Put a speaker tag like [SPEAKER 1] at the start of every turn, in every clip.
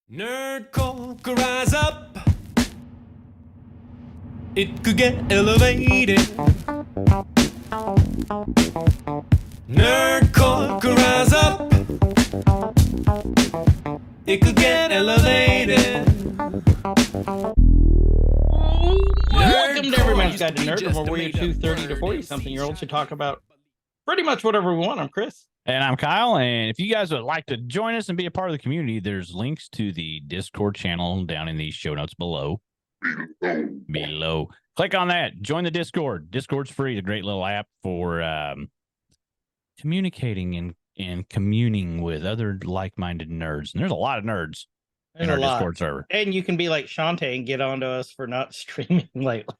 [SPEAKER 1] Nerdcore could rise up. It could get elevated. Nerdcore could rise up. It could get elevated.
[SPEAKER 2] Welcome to Everyman's Guide to Nerdom, where we're 230 to 40-something-year-olds who talk about pretty much whatever we want. I'm Chris.
[SPEAKER 3] And I'm Kyle, and if you guys would like to join us and be a part of the community, there's links to the Discord channel down in the show notes below. Click on that. Join the Discord. Discord's free. It's a great little app for communicating and communing with other like-minded nerds. And there's a lot of nerds in our Discord server.
[SPEAKER 2] And you can be like Shantae and get onto us for not streaming lately.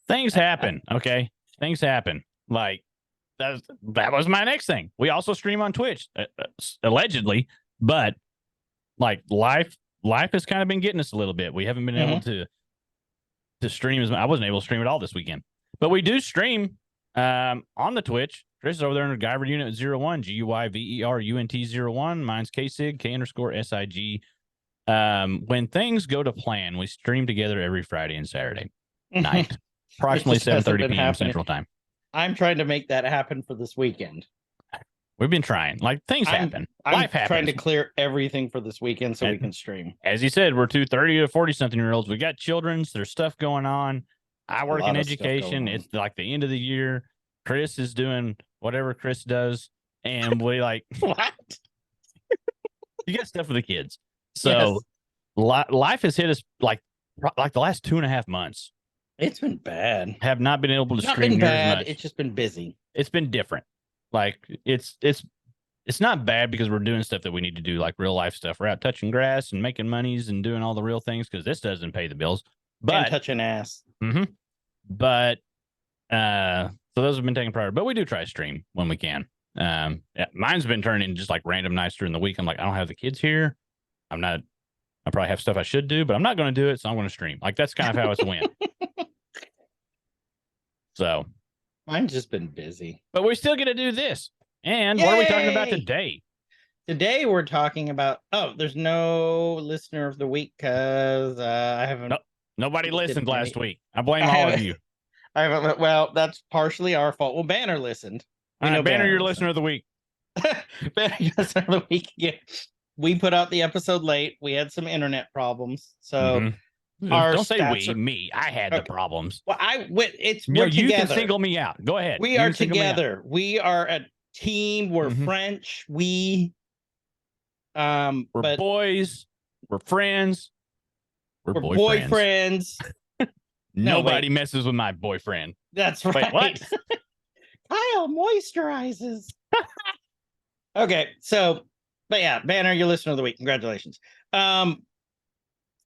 [SPEAKER 3] Things happen, okay? Things happen. Like, that was my next thing. We also stream on Twitch, allegedly, but like life has kind of been getting us a little bit. We haven't been able to stream as much. I wasn't able to stream at all this weekend, but we do stream on the Twitch. Chris is over there under Guyver Unit 01, GUYVERUNT 01. Mine's KSIG, K_SIG. When things go to plan, we stream together every Friday and Saturday night, approximately 7:30 p.m. Central Time.
[SPEAKER 2] I'm trying to make that happen for this weekend.
[SPEAKER 3] We've been trying. Like, things happen. Life happens.
[SPEAKER 2] Trying to clear everything for this weekend so we can stream.
[SPEAKER 3] As you said, we're 230 to 40-something-year-olds. We got children's. There's stuff going on. I work in education. It's like the end of the year. Chris is doing whatever Chris does. And we like...
[SPEAKER 2] What?
[SPEAKER 3] You got stuff for the kids. So life has hit us like the last 2.5 months.
[SPEAKER 2] It's been bad.
[SPEAKER 3] Have not been able to
[SPEAKER 2] Not
[SPEAKER 3] stream
[SPEAKER 2] been bad.
[SPEAKER 3] as much.
[SPEAKER 2] It's just been busy.
[SPEAKER 3] It's been different. Like it's not bad because we're doing stuff that we need to do, like real life stuff. We're out touching grass and making monies and doing all the real things because this doesn't pay the bills. But
[SPEAKER 2] and touching ass.
[SPEAKER 3] But so those have been taking priority. But we do try to stream when we can. Mine's been turning just like random nights during the week. I'm like, I don't have the kids here. I probably have stuff I should do, but I'm not going to do it, so I'm going to stream. Like, that's kind of how it's went. So,
[SPEAKER 2] mine's just been busy.
[SPEAKER 3] But we still get to do this. And what are we talking about today?
[SPEAKER 2] Today we're talking about, there's no listener of the week because I haven't.
[SPEAKER 3] Nobody listened last week. I blame all of you.
[SPEAKER 2] I haven't. Well, that's partially our fault. Well, Banner listened.
[SPEAKER 3] Banner, your listener of the week.
[SPEAKER 2] Banner, your listener of the week. Yeah. We put out the episode late. We had some internet problems. So
[SPEAKER 3] don't say me. I had the problems.
[SPEAKER 2] Well, we're
[SPEAKER 3] you
[SPEAKER 2] together.
[SPEAKER 3] Can single me out. Go ahead.
[SPEAKER 2] We are together. We are a team. We're French. We're
[SPEAKER 3] boys. We're friends. We're
[SPEAKER 2] boyfriends.
[SPEAKER 3] Nobody messes with my boyfriend.
[SPEAKER 2] That's right.
[SPEAKER 3] Wait, what?
[SPEAKER 2] Kyle moisturizes. Okay, so. But yeah, Banner, your listener of the week. Congratulations.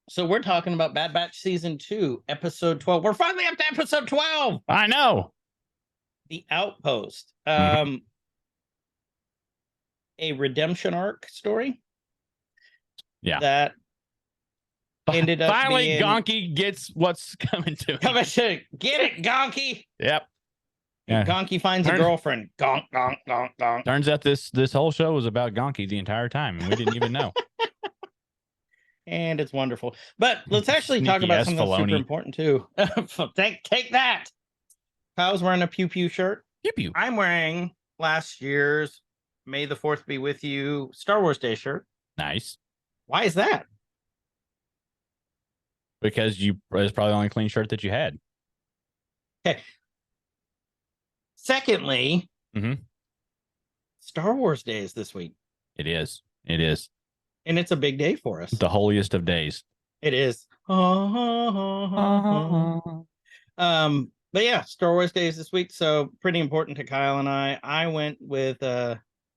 [SPEAKER 2] So we're talking about Bad Batch Season 2, Episode 12. We're finally up to Episode 12.
[SPEAKER 3] I know.
[SPEAKER 2] The Outpost. A redemption arc story.
[SPEAKER 3] Yeah.
[SPEAKER 2] That ended up
[SPEAKER 3] finally Gonky gets what's coming to him.
[SPEAKER 2] Get it, Gonky.
[SPEAKER 3] Yep.
[SPEAKER 2] Yeah. Gonky finds a girlfriend. Gonk, gonk, gonk, gonk.
[SPEAKER 3] Turns out this whole show was about Gonky the entire time, and we didn't even know.
[SPEAKER 2] And it's wonderful. But let's actually talk about something that's super important, too. Take that. Kyle's wearing a Pew Pew shirt.
[SPEAKER 3] Pew Pew.
[SPEAKER 2] I'm wearing last year's May the 4th Be With You Star Wars Day shirt.
[SPEAKER 3] Nice.
[SPEAKER 2] Why is that?
[SPEAKER 3] Because it's probably the only clean shirt that you had.
[SPEAKER 2] Okay. Secondly, Star Wars Day is this week.
[SPEAKER 3] It is. It is.
[SPEAKER 2] And it's a big day for us.
[SPEAKER 3] The holiest of days.
[SPEAKER 2] It is. But yeah, Star Wars Day is this week, so pretty important to Kyle and I. I went with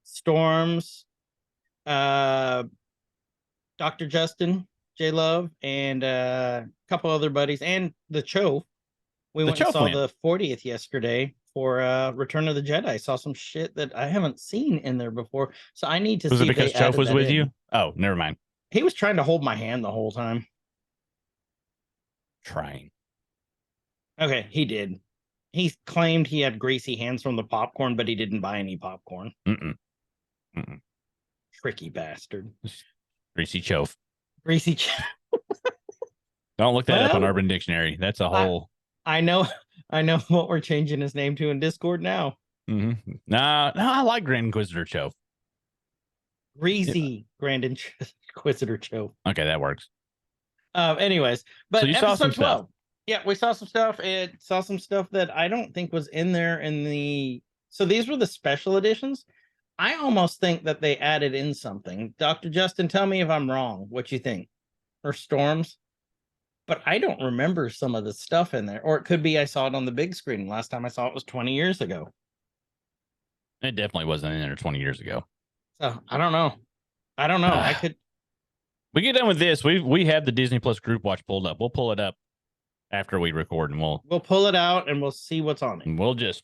[SPEAKER 2] Storms, Dr. Justin, J Love, and a couple other buddies, and the Cho. We went and saw the 40th yesterday for Return of the Jedi. Saw some shit that I haven't seen in there before, so I need to see.
[SPEAKER 3] Was it because Chof was with you? Oh, never mind.
[SPEAKER 2] He was trying to hold my hand the whole time.
[SPEAKER 3] Trying.
[SPEAKER 2] Okay, he did. He claimed he had greasy hands from the popcorn, but he didn't buy any popcorn. Tricky bastard.
[SPEAKER 3] Greasy Chof.
[SPEAKER 2] Greasy.
[SPEAKER 3] Don't look that up on
[SPEAKER 2] Well,
[SPEAKER 3] Urban Dictionary. That's a whole.
[SPEAKER 2] I know. I know what we're changing his name to in Discord now.
[SPEAKER 3] No, I like Grand Inquisitor Cho.
[SPEAKER 2] Greasy Grand Inquisitor Cho.
[SPEAKER 3] Okay, that works.
[SPEAKER 2] Anyways, but
[SPEAKER 3] So you saw some
[SPEAKER 2] episode 12.
[SPEAKER 3] stuff.
[SPEAKER 2] Yeah, we saw some stuff. It saw some stuff that I don't think was in there in the. So these were the special editions. I almost think that they added in something. Dr. Justin, tell me if I'm wrong. What you think? Or Storms? But I don't remember some of the stuff in there. Or it could be I saw it on the big screen. Last time I saw it was 20 years ago.
[SPEAKER 3] It definitely wasn't in there 20 years ago.
[SPEAKER 2] So I don't know. I could.
[SPEAKER 3] We get done with this. We have the Disney Plus group watch pulled up. We'll pull it up after we record, and we'll
[SPEAKER 2] pull it out and we'll see what's on it.
[SPEAKER 3] we'll just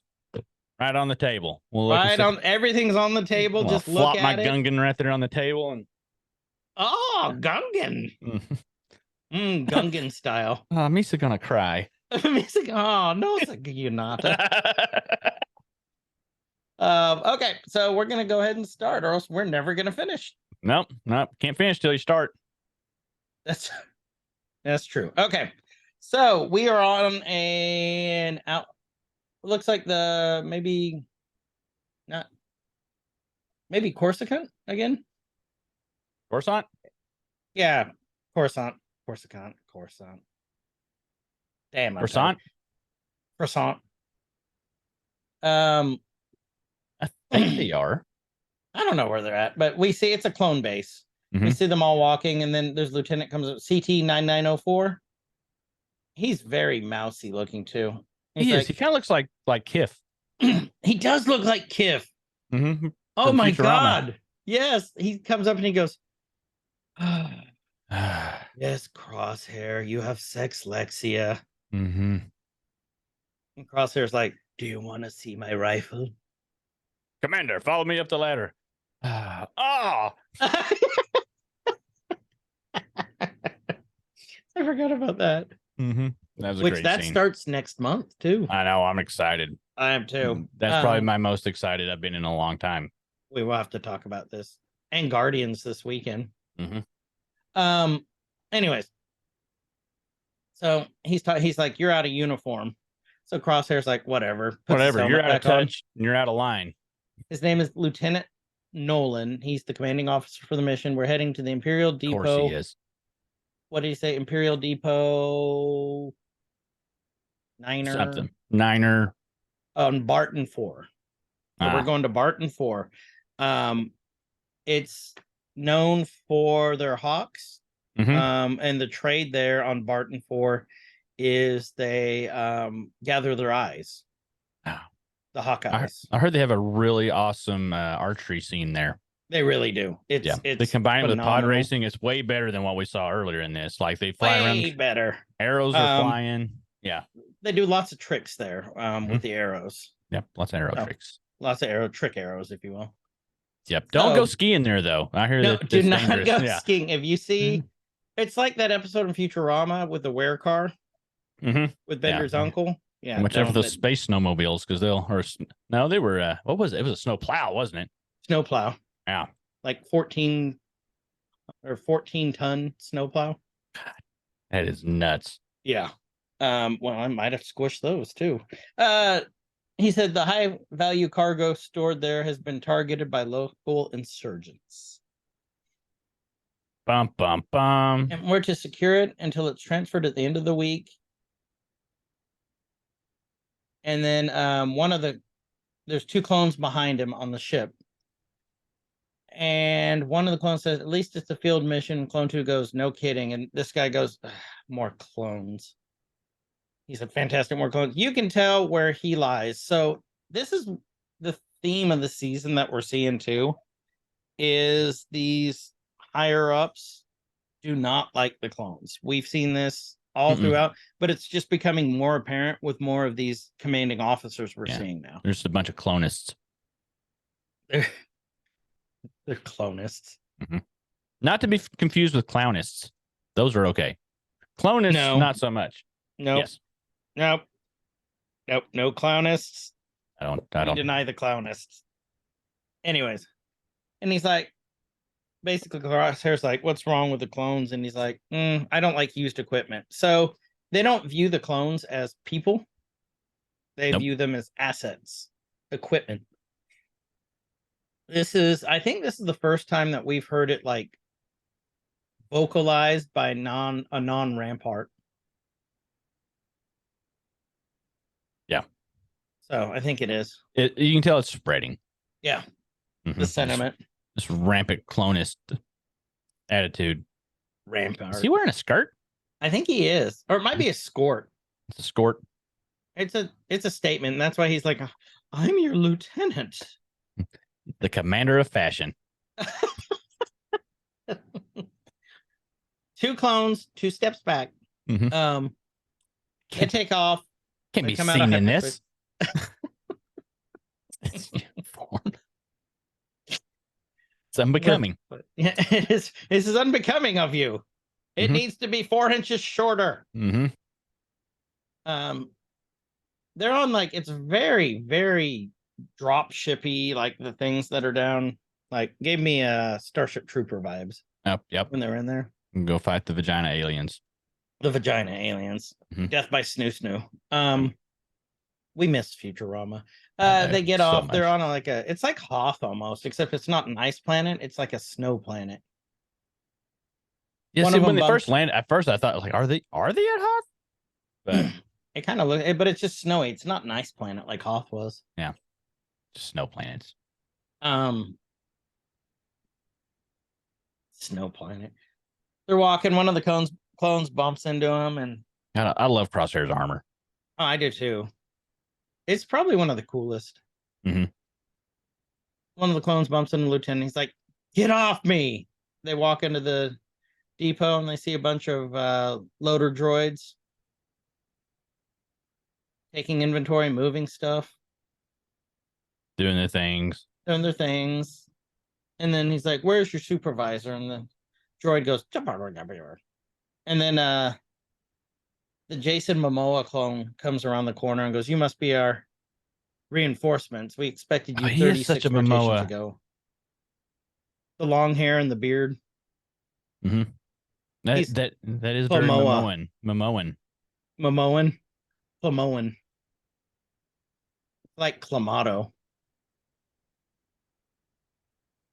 [SPEAKER 3] right on the table. We'll look
[SPEAKER 2] Right on, everything's on the table. Just look
[SPEAKER 3] flop
[SPEAKER 2] at
[SPEAKER 3] my
[SPEAKER 2] it.
[SPEAKER 3] Gungan right there on the table, and
[SPEAKER 2] Oh, Gungan. Gungan style.
[SPEAKER 3] Misa gonna cry.
[SPEAKER 2] Oh no, Yunata. Okay, so we're gonna go ahead and start, or else we're never gonna finish.
[SPEAKER 3] Nope, can't finish till you start.
[SPEAKER 2] That's true. Okay, so we are on an out. Looks like the maybe Corsican again.
[SPEAKER 3] Coruscant.
[SPEAKER 2] Yeah, Coruscant. Damn,
[SPEAKER 3] Coruscant.
[SPEAKER 2] Croissant.
[SPEAKER 3] I think they are.
[SPEAKER 2] I don't know where they're at, but we see it's a clone base. We see them all walking, and then there's Lieutenant comes up, CT-9904. He's very mousy looking too.
[SPEAKER 3] He is. He kind of looks like Kif.
[SPEAKER 2] He does look like Kif.
[SPEAKER 3] Mm-hmm.
[SPEAKER 2] Oh my God. Yes. He comes up and he goes, yes, Crosshair, you have sex, Lexia.
[SPEAKER 3] Mm-hmm.
[SPEAKER 2] And Crosshair's like, do you want to see my rifle?
[SPEAKER 3] Commander, follow me up the ladder. Oh!
[SPEAKER 2] I forgot about that.
[SPEAKER 3] Mm-hmm. That was a
[SPEAKER 2] Which
[SPEAKER 3] great
[SPEAKER 2] that
[SPEAKER 3] scene.
[SPEAKER 2] Starts next month too.
[SPEAKER 3] I know. I'm excited.
[SPEAKER 2] I am too.
[SPEAKER 3] That's probably my most excited I've been in a long time.
[SPEAKER 2] We will have to talk about this and Guardians this weekend.
[SPEAKER 3] Mm-hmm.
[SPEAKER 2] Anyways, so he's like, you're out of uniform. So Crosshair's like, whatever.
[SPEAKER 3] Whatever. You're out of touch. And you're out of line.
[SPEAKER 2] His name is Lieutenant Nolan. He's the commanding officer for the mission. We're heading to the Imperial Depot.
[SPEAKER 3] Of course he is.
[SPEAKER 2] What did he say? Imperial Depot Niner.
[SPEAKER 3] Something. Niner.
[SPEAKER 2] On Barton 4. So we're going to Barton 4. It's known for their hawks. And the trade there on Barton 4 is they gather their eyes. The Hawkeyes.
[SPEAKER 3] I heard they have a really awesome archery scene there.
[SPEAKER 2] They really do. It's
[SPEAKER 3] they combine it with pod
[SPEAKER 2] phenomenal.
[SPEAKER 3] racing. It's way better than what we saw earlier in this. Like they fly
[SPEAKER 2] way
[SPEAKER 3] around.
[SPEAKER 2] better.
[SPEAKER 3] Arrows are flying. Yeah.
[SPEAKER 2] They do lots of tricks there with the arrows.
[SPEAKER 3] Yep. Lots of arrow tricks.
[SPEAKER 2] Lots of trick arrows, if you will.
[SPEAKER 3] Yep. Don't go skiing there though. I hear that.
[SPEAKER 2] Do not go skiing. If you see, it's like that episode in Futurama with the wear car with Bender's uncle. Yeah,
[SPEAKER 3] whichever those space snowmobiles, because they were what was it? It was a snow plow, wasn't it?
[SPEAKER 2] Snow plow.
[SPEAKER 3] Yeah,
[SPEAKER 2] like 14 ton snow plow.
[SPEAKER 3] That is nuts.
[SPEAKER 2] Yeah. Well, I might have squished those too. He said the high value cargo stored there has been targeted by local insurgents.
[SPEAKER 3] Bum bum bum.
[SPEAKER 2] And we're to secure it until it's transferred at the end of the week. And then there's 2 clones behind him on the ship. And one of the clones says, at least it's a field mission. Clone 2 goes, no kidding. And this guy goes, more clones. He said, fantastic, more clones. You can tell where he lies. So this is the theme of the season that we're seeing too, is these higher ups do not like the clones. We've seen this all throughout, but it's just becoming more apparent with more of these commanding officers we're seeing now.
[SPEAKER 3] There's a bunch of clonists.
[SPEAKER 2] They're clonists.
[SPEAKER 3] Not to be confused with clownists. Those are okay. Clonists, not so much.
[SPEAKER 2] Nope.
[SPEAKER 3] Yes.
[SPEAKER 2] Nope. No clownists.
[SPEAKER 3] I don't
[SPEAKER 2] deny the clownists. Anyways. And he's like, basically Crosshair's like, what's wrong with the clones? And he's like, I don't like used equipment. So they don't view the clones as people. They
[SPEAKER 3] Nope.
[SPEAKER 2] view them as assets, equipment. I think this is the first time that we've heard it like vocalized by a non-Rampart.
[SPEAKER 3] Yeah.
[SPEAKER 2] So I think it is.
[SPEAKER 3] You can tell it's spreading.
[SPEAKER 2] Yeah.
[SPEAKER 3] Mhm.
[SPEAKER 2] The sentiment.
[SPEAKER 3] This rampant clonist attitude.
[SPEAKER 2] Rampart.
[SPEAKER 3] Is he wearing a skirt?
[SPEAKER 2] I think he is. Or it might be a skort.
[SPEAKER 3] It's a skort.
[SPEAKER 2] It's a statement. And that's why he's like, I'm your lieutenant.
[SPEAKER 3] The commander of fashion.
[SPEAKER 2] 2 clones, 2 steps back.
[SPEAKER 3] Mhm.
[SPEAKER 2] They take off.
[SPEAKER 3] Can't
[SPEAKER 2] They
[SPEAKER 3] be
[SPEAKER 2] come out of
[SPEAKER 3] seen in
[SPEAKER 2] hyperspace.
[SPEAKER 3] this. It's uniform. It's unbecoming.
[SPEAKER 2] Yeah, this is unbecoming of you. It
[SPEAKER 3] Mhm.
[SPEAKER 2] needs to be 4 inches shorter.
[SPEAKER 3] Mm-hmm.
[SPEAKER 2] They're on like, it's very, very drop shippy, like the things that are down, like gave me Starship Trooper vibes
[SPEAKER 3] Yep.
[SPEAKER 2] when they were in there.
[SPEAKER 3] Go fight the vagina aliens.
[SPEAKER 2] The vagina aliens.
[SPEAKER 3] Mhm.
[SPEAKER 2] Death by Snoo Snoo. We missed Futurama.
[SPEAKER 3] I know,
[SPEAKER 2] They get
[SPEAKER 3] so
[SPEAKER 2] off. They're
[SPEAKER 3] much.
[SPEAKER 2] on it's like Hoth almost, except it's not an ice planet. It's like a snow planet.
[SPEAKER 3] Yeah,
[SPEAKER 2] One
[SPEAKER 3] see,
[SPEAKER 2] of
[SPEAKER 3] when
[SPEAKER 2] them
[SPEAKER 3] they first
[SPEAKER 2] bumps-
[SPEAKER 3] landed, at first I thought, like, are they at Hoth? But
[SPEAKER 2] It kind of looks, but it's just snowy. It's not an ice planet like Hoth was.
[SPEAKER 3] just snow planets.
[SPEAKER 2] Snow planet. They're walking. One of the clones bumps into him, and
[SPEAKER 3] God, I love Crosshair's armor.
[SPEAKER 2] oh, I do too. It's probably one of the coolest.
[SPEAKER 3] Mhm.
[SPEAKER 2] One of the clones bumps into the lieutenant. He's like, "Get off me!" They walk into the depot and they see a bunch of loader droids taking inventory, moving stuff,
[SPEAKER 3] Doing the things.
[SPEAKER 2] doing their things. And then he's like, "Where's your supervisor?" And the droid goes, and then the Jason Momoa clone comes around the corner and goes, "You must be our reinforcements. We expected you
[SPEAKER 3] Oh, he is
[SPEAKER 2] 36
[SPEAKER 3] such a
[SPEAKER 2] rotations
[SPEAKER 3] Momoa.
[SPEAKER 2] ago." The long hair and the beard.
[SPEAKER 3] Mm-hmm. That
[SPEAKER 2] He's
[SPEAKER 3] is very
[SPEAKER 2] Momoa.
[SPEAKER 3] Momoan.
[SPEAKER 2] Momoan. Like Clamato.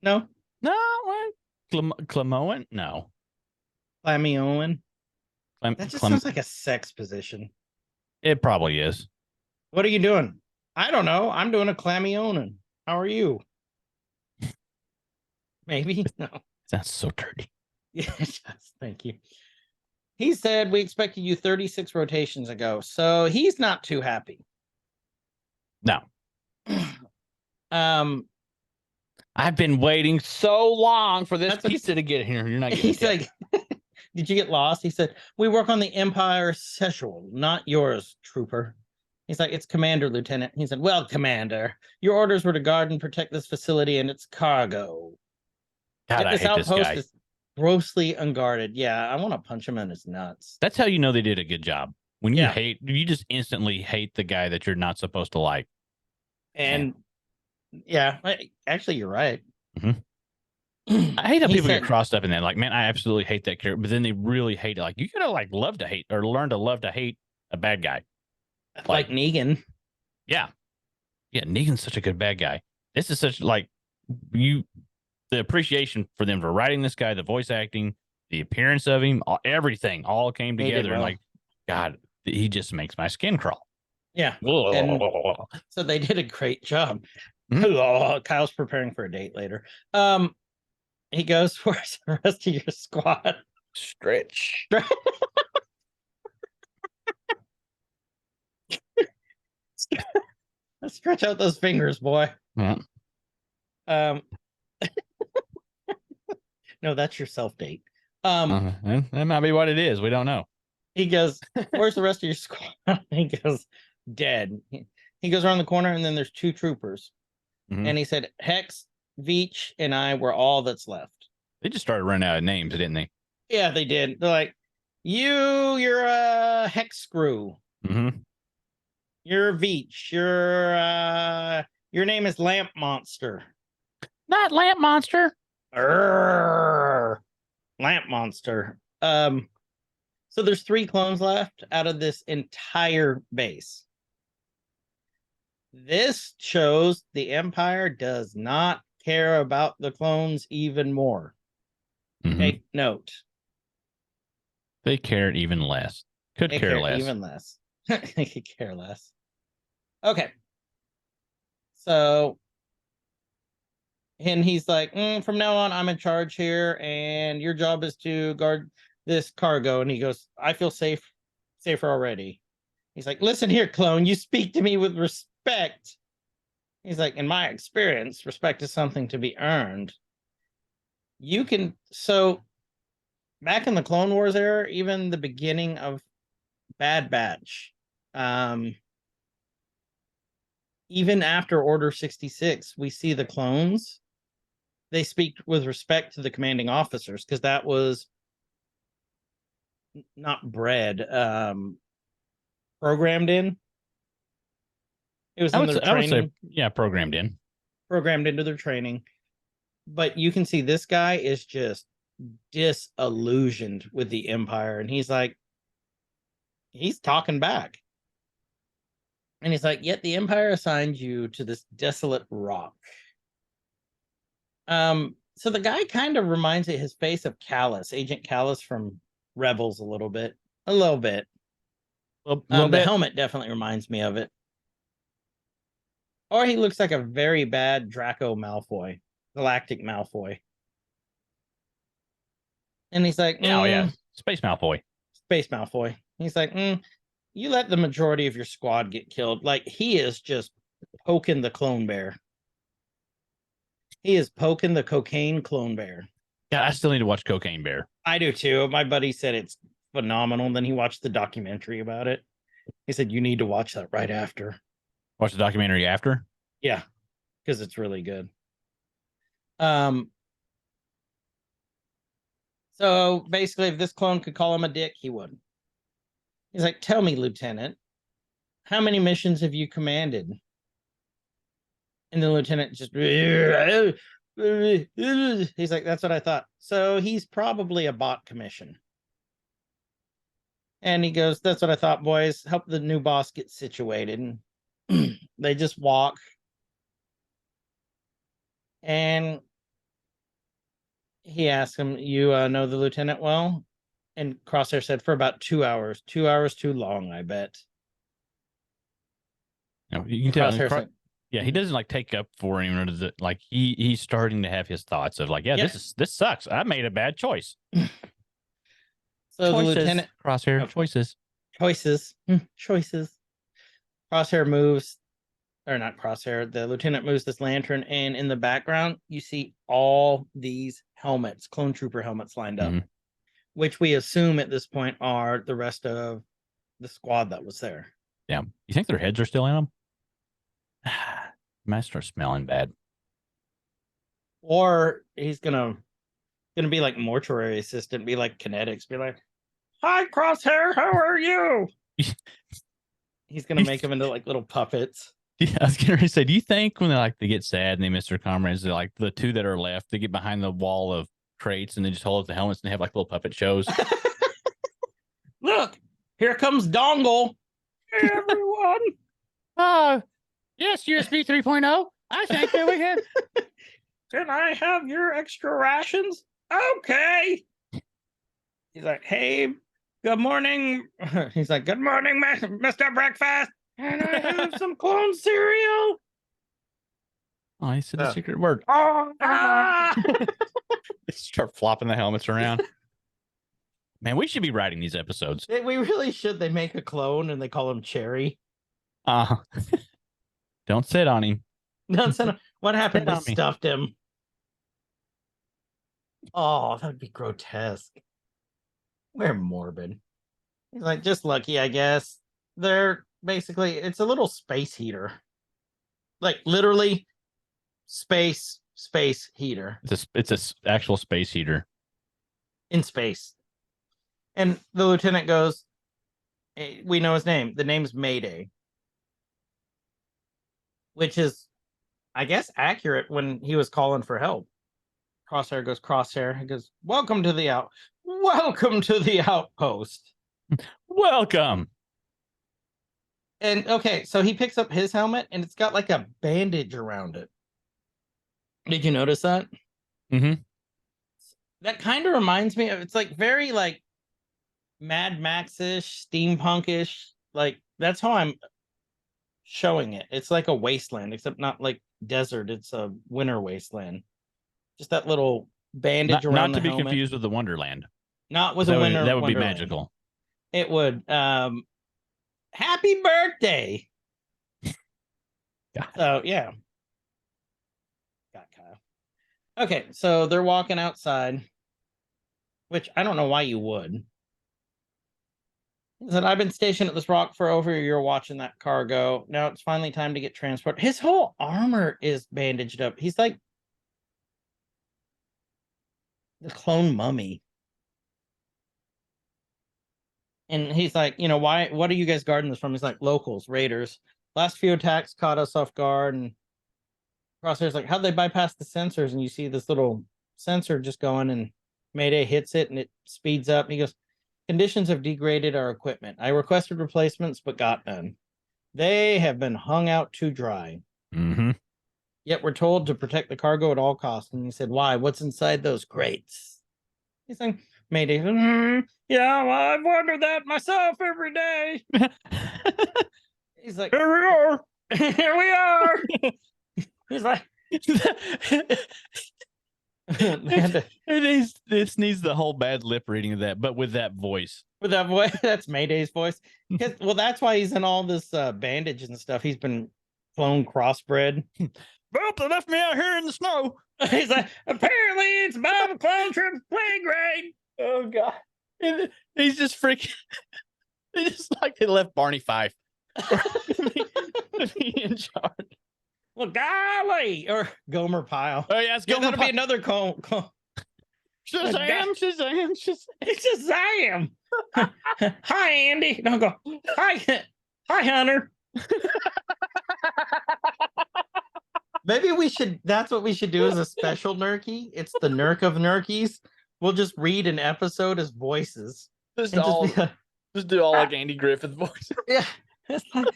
[SPEAKER 2] No?
[SPEAKER 3] No, what? Clamoan? No.
[SPEAKER 2] Clamioan.
[SPEAKER 3] Clem-
[SPEAKER 2] That just
[SPEAKER 3] Clem-
[SPEAKER 2] sounds like a sex position.
[SPEAKER 3] It probably is.
[SPEAKER 2] What are you doing? I don't know. I'm doing a Clamionan. How are you? Maybe? No.
[SPEAKER 3] Sounds so dirty.
[SPEAKER 2] Yeah, it does. Thank you. He said we expected you 36 rotations ago, so he's not too happy.
[SPEAKER 3] No.
[SPEAKER 2] Um,
[SPEAKER 3] I've been waiting so long for this
[SPEAKER 2] That's what he
[SPEAKER 3] pizza to get here. You're not getting
[SPEAKER 2] he's
[SPEAKER 3] it.
[SPEAKER 2] like, "Did you get lost?" He said, "We work on the Empire schedule, not yours, trooper." He's like, "It's Commander, Lieutenant." He said, "Well, Commander, your orders were to guard and protect this facility and its cargo.
[SPEAKER 3] God,
[SPEAKER 2] Yet
[SPEAKER 3] I
[SPEAKER 2] this
[SPEAKER 3] hate this
[SPEAKER 2] outpost
[SPEAKER 3] guy.
[SPEAKER 2] is grossly unguarded." Yeah, I want to punch him in his nuts.
[SPEAKER 3] That's how you know they did a good job. When you
[SPEAKER 2] Yeah.
[SPEAKER 3] you just instantly hate the guy that you're not supposed to like.
[SPEAKER 2] And yeah, actually, you're right.
[SPEAKER 3] Mhm. I hate how
[SPEAKER 2] He
[SPEAKER 3] people
[SPEAKER 2] said-
[SPEAKER 3] get crossed up in that. Like, man, I absolutely hate that character. But then they really hate it. Like, you gotta like love to hate or learn to love to hate a bad guy.
[SPEAKER 2] like Negan.
[SPEAKER 3] Yeah. Yeah, Negan's such a good bad guy. This is such like the appreciation for them for writing this guy, the voice acting, the appearance of him, everything all came
[SPEAKER 2] They did
[SPEAKER 3] together. And
[SPEAKER 2] well.
[SPEAKER 3] like, God, he just makes my skin crawl.
[SPEAKER 2] Yeah. And so they did a great job. Kyle's preparing for a date later. He goes, "Where's the rest of your squad?"
[SPEAKER 3] Stretch.
[SPEAKER 2] Stretch out those fingers, boy.
[SPEAKER 3] Yeah.
[SPEAKER 2] No, that's your self date.
[SPEAKER 3] That might be what it is. We don't know.
[SPEAKER 2] He goes, "Where's the rest of your squad?" He goes, "Dead." He goes around the corner, and then there's 2 troopers.
[SPEAKER 3] Mhm.
[SPEAKER 2] And he said, "Hex, Veach, and I were all that's left."
[SPEAKER 3] They just started running out of names, didn't they?
[SPEAKER 2] Yeah, they did. They're like, you're a Hex screw.
[SPEAKER 3] Mm-hmm.
[SPEAKER 2] You're Veach. Your name is Lamp Monster.
[SPEAKER 3] Not Lamp Monster.
[SPEAKER 2] Lamp monster. So there's 3 clones left out of this entire base. This shows the Empire does not care about the clones even more.
[SPEAKER 3] Mhm.
[SPEAKER 2] Take note.
[SPEAKER 3] They cared even less. Could
[SPEAKER 2] They
[SPEAKER 3] care less.
[SPEAKER 2] even less. They could care less. Okay. So, and he's like, from now on, I'm in charge here, and your job is to guard this cargo. And he goes, I feel safer already. He's like, listen here, clone, you speak to me with respect. He's like, in my experience, respect is something to be earned. You can, so back in the Clone Wars era, even the beginning of Bad Batch, even after Order 66, we see the clones. They speak with respect to the commanding officers because that was not bred, programmed in. It was in their
[SPEAKER 3] I would say,
[SPEAKER 2] training,
[SPEAKER 3] yeah, programmed in.
[SPEAKER 2] programmed into their training. But you can see this guy is just disillusioned with the Empire, and he's like, he's talking back. And he's like, yet the Empire assigned you to this desolate rock. So the guy kind of reminds me his face of Callus, Agent Callus from Rebels a little bit. A little bit. The helmet definitely reminds me of it. Or he looks like a very bad Draco Malfoy, Galactic Malfoy. And he's like,
[SPEAKER 3] Oh, yeah. Space Malfoy.
[SPEAKER 2] Space Malfoy. He's like, you let the majority of your squad get killed. Like, he is just poking the clone bear. He is poking the cocaine clone bear.
[SPEAKER 3] Yeah, I still need to watch Cocaine Bear.
[SPEAKER 2] I do too. My buddy said it's phenomenal. Then he watched the documentary about it. He said, you need to watch that right after.
[SPEAKER 3] Watch the documentary after?
[SPEAKER 2] Yeah, because it's really good. So basically, if this clone could call him a dick, he would. He's like, tell me, Lieutenant, how many missions have you commanded? And the lieutenant just, he's like, that's what I thought. So he's probably a bot commission. And he goes, that's what I thought, boys. Help the new boss get situated. And they just walk. And he asked him, you know the lieutenant well? And Crosshair said, for about 2 hours. 2 hours too long, I bet.
[SPEAKER 3] You can tell.
[SPEAKER 2] Yeah,
[SPEAKER 3] he doesn't like take up for him, or does it like he's starting to have his thoughts of like, this sucks. I made a bad choice.
[SPEAKER 2] So
[SPEAKER 3] choices.
[SPEAKER 2] The lieutenant
[SPEAKER 3] Crosshair choices.
[SPEAKER 2] Crosshair moves, or not Crosshair. The lieutenant moves this lantern, and in the background, you see all these helmets, clone trooper helmets lined up, which we assume at this point are the rest of the squad that was there.
[SPEAKER 3] Yeah, you think their heads are still in them? Might start smelling bad.
[SPEAKER 2] Or he's gonna be like mortuary assistant, be like kinetics, be like, hi Crosshair, how are you? He's gonna make them into like little puppets.
[SPEAKER 3] Yeah, I was gonna say, do you think when they get sad and they miss their comrades, they're like the 2 that are left, they get behind the wall of crates and they just hold up the helmets and they have like little puppet shows?
[SPEAKER 2] Look, here comes Dongle. Hey everyone.
[SPEAKER 3] Yes, USB 3.0. I think that we have.
[SPEAKER 2] Can I have your extra rations? Okay. He's like, hey, good morning. He's like, good morning, Mr. Breakfast. Can I have some clone cereal?
[SPEAKER 3] Oh, he said the secret word. Start flopping the helmets around. Man, we should be writing these episodes.
[SPEAKER 2] We really should. They make a clone and they call him Cherry.
[SPEAKER 3] Don't sit on him.
[SPEAKER 2] Don't sit on. What happened? They stuffed him. Oh, that would be grotesque. We're morbid. He's like, just lucky, I guess. They're basically, it's a little space heater. Like literally space heater.
[SPEAKER 3] It's a actual space heater.
[SPEAKER 2] In space. And the lieutenant goes, hey, we know his name. The name's Mayday. Which is, I guess, accurate when he was calling for help. Crosshair goes, Crosshair. He goes, welcome to the outpost.
[SPEAKER 3] Welcome.
[SPEAKER 2] And okay, so he picks up his helmet and it's got like a bandage around it. Did you notice that?
[SPEAKER 3] Mm-hmm.
[SPEAKER 2] That kind of reminds me of, it's like very like Mad Max-ish, steampunk-ish. Like that's how I'm showing it. It's like a wasteland, except not like desert. It's a winter wasteland. Just that little bandage around
[SPEAKER 3] not
[SPEAKER 2] the
[SPEAKER 3] to be
[SPEAKER 2] helmet.
[SPEAKER 3] confused with the Wonderland.
[SPEAKER 2] Not with a winter.
[SPEAKER 3] That would be
[SPEAKER 2] Wonderland.
[SPEAKER 3] magical.
[SPEAKER 2] It would. Happy birthday.
[SPEAKER 3] God.
[SPEAKER 2] So yeah. Got Kyle. Okay, so they're walking outside, which I don't know why you would. He said, I've been stationed at this rock for over a year watching that cargo. Now it's finally time to get transport. His whole armor is bandaged up. He's like the clone mummy. And he's like, you know, why? What are you guys guarding this from? He's like, locals, raiders. Last few attacks caught us off guard. And Crosshair's like, how'd they bypass the sensors? And you see this little sensor just going, and Mayday hits it and it speeds up. And he goes, conditions have degraded our equipment. I requested replacements, but got none. They have been hung out to dry.
[SPEAKER 3] Mm-hmm.
[SPEAKER 2] Yet we're told to protect the cargo at all costs. And he said, why? What's inside those crates? He's like, Mayday, yeah, well, I've wondered that myself every day. He's like,
[SPEAKER 3] Here we are.
[SPEAKER 2] here we are. He's like,
[SPEAKER 3] This needs the whole bad lip reading of that, but with that voice.
[SPEAKER 2] with that voice, that's Mayday's voice. Well, that's why he's in all this bandage and stuff. He's been clone crossbred.
[SPEAKER 3] Well, they left me out here in the snow.
[SPEAKER 2] He's like, apparently it's Bob a clone trip play grade.
[SPEAKER 3] Oh God. And he's just freaking it's just like they left Barney Fife in charge.
[SPEAKER 2] Well, golly, or Gomer Pyle.
[SPEAKER 3] Oh yeah, it's
[SPEAKER 2] Yeah,
[SPEAKER 3] Gomer
[SPEAKER 2] that'll be
[SPEAKER 3] Pyle. Another
[SPEAKER 2] clone.
[SPEAKER 3] Shazam.
[SPEAKER 2] It's Shazam. Hi, Andy. Don't go. Hi, Hunter. Maybe we should. That's what we should do as a special Nerkie. It's the Nerk of Nerkies. We'll just read an episode as voices.
[SPEAKER 3] Just
[SPEAKER 2] And
[SPEAKER 3] all,
[SPEAKER 2] just be like,
[SPEAKER 3] just do all like Andy Griffith voice.
[SPEAKER 2] yeah. It's like,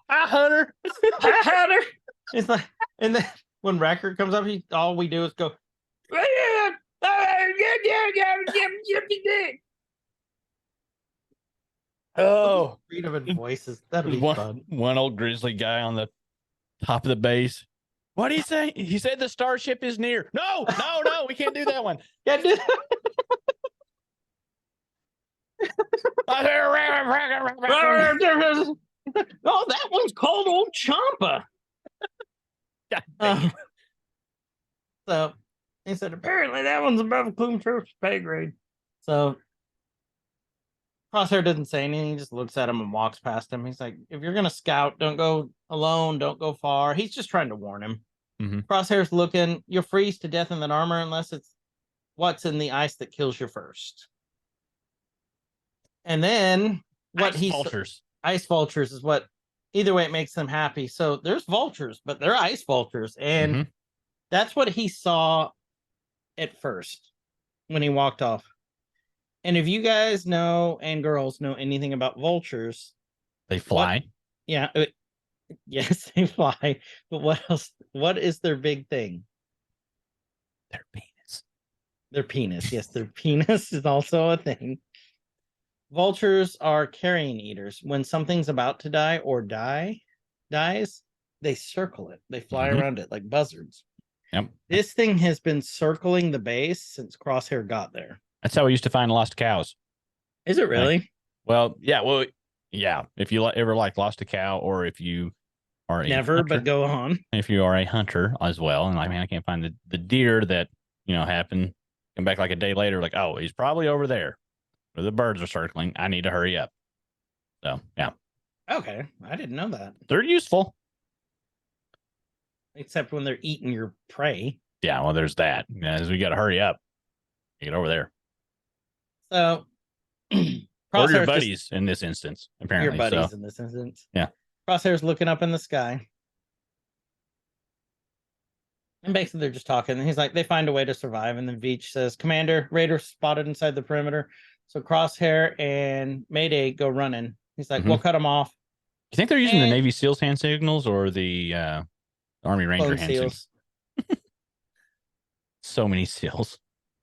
[SPEAKER 3] Hi, Hunter.
[SPEAKER 2] hi, Hunter. It's like, and then when record comes up, all we do is go.
[SPEAKER 3] Oh,
[SPEAKER 2] Read them in voices. That'd be fun.
[SPEAKER 3] one old grizzly guy on the top of the base. What did he say? He said the starship is near. No, we can't do that one.
[SPEAKER 2] Yeah, dude. Oh, that one's called Old Champa.
[SPEAKER 3] God dang it.
[SPEAKER 2] So he said, apparently that one's above Plume Troop's pay grade. So Crosshair doesn't say anything. He just looks at him and walks past him. He's like, if you're going to scout, don't go alone. Don't go far. He's just trying to warn him.
[SPEAKER 3] Mm-hmm.
[SPEAKER 2] Crosshair's looking. You'll freeze to death in that armor unless it's what's in the ice that kills you first. And then what ice vultures is what either way it makes them happy. So there's vultures, but they're ice vultures. And that's what he saw at first when he walked off. And if you guys know and girls know anything about vultures,
[SPEAKER 3] they fly.
[SPEAKER 2] Yes, they fly. But what else? What is their big thing?
[SPEAKER 3] Their penis.
[SPEAKER 2] Their penis. Yes, their penis is also a thing. Vultures are carrion eaters. When something's about to die or dies, they circle it. They fly around it like buzzards.
[SPEAKER 3] Yep.
[SPEAKER 2] This thing has been circling the base since Crosshair got there.
[SPEAKER 3] That's how we used to find lost cows.
[SPEAKER 2] Is it really?
[SPEAKER 3] Yeah. If you ever lost a cow, or if you are
[SPEAKER 2] never, but go on.
[SPEAKER 3] If you are a hunter as well, and like, man, I can't find the deer that happened. Come back like a day later, like, oh, he's probably over there where the birds are circling. I need to hurry up. So yeah.
[SPEAKER 2] Okay, I didn't know that.
[SPEAKER 3] They're useful,
[SPEAKER 2] except when they're eating your prey.
[SPEAKER 3] Yeah, well, there's that. As we got to hurry up, get over there.
[SPEAKER 2] So,
[SPEAKER 3] or your buddies in this instance, apparently.
[SPEAKER 2] Your buddies in this instance.
[SPEAKER 3] Yeah.
[SPEAKER 2] Crosshair's looking up in the sky. And basically they're just talking. And he's like, they find a way to survive. And then Veach says, Commander, Raider spotted inside the perimeter. So Crosshair and Mayday go running. He's like, we'll cut them off.
[SPEAKER 3] You think they're using the
[SPEAKER 2] And-
[SPEAKER 3] Navy SEALs hand signals or the Army Ranger
[SPEAKER 2] Clone
[SPEAKER 3] hand signals?
[SPEAKER 2] seals.
[SPEAKER 3] So many SEALs.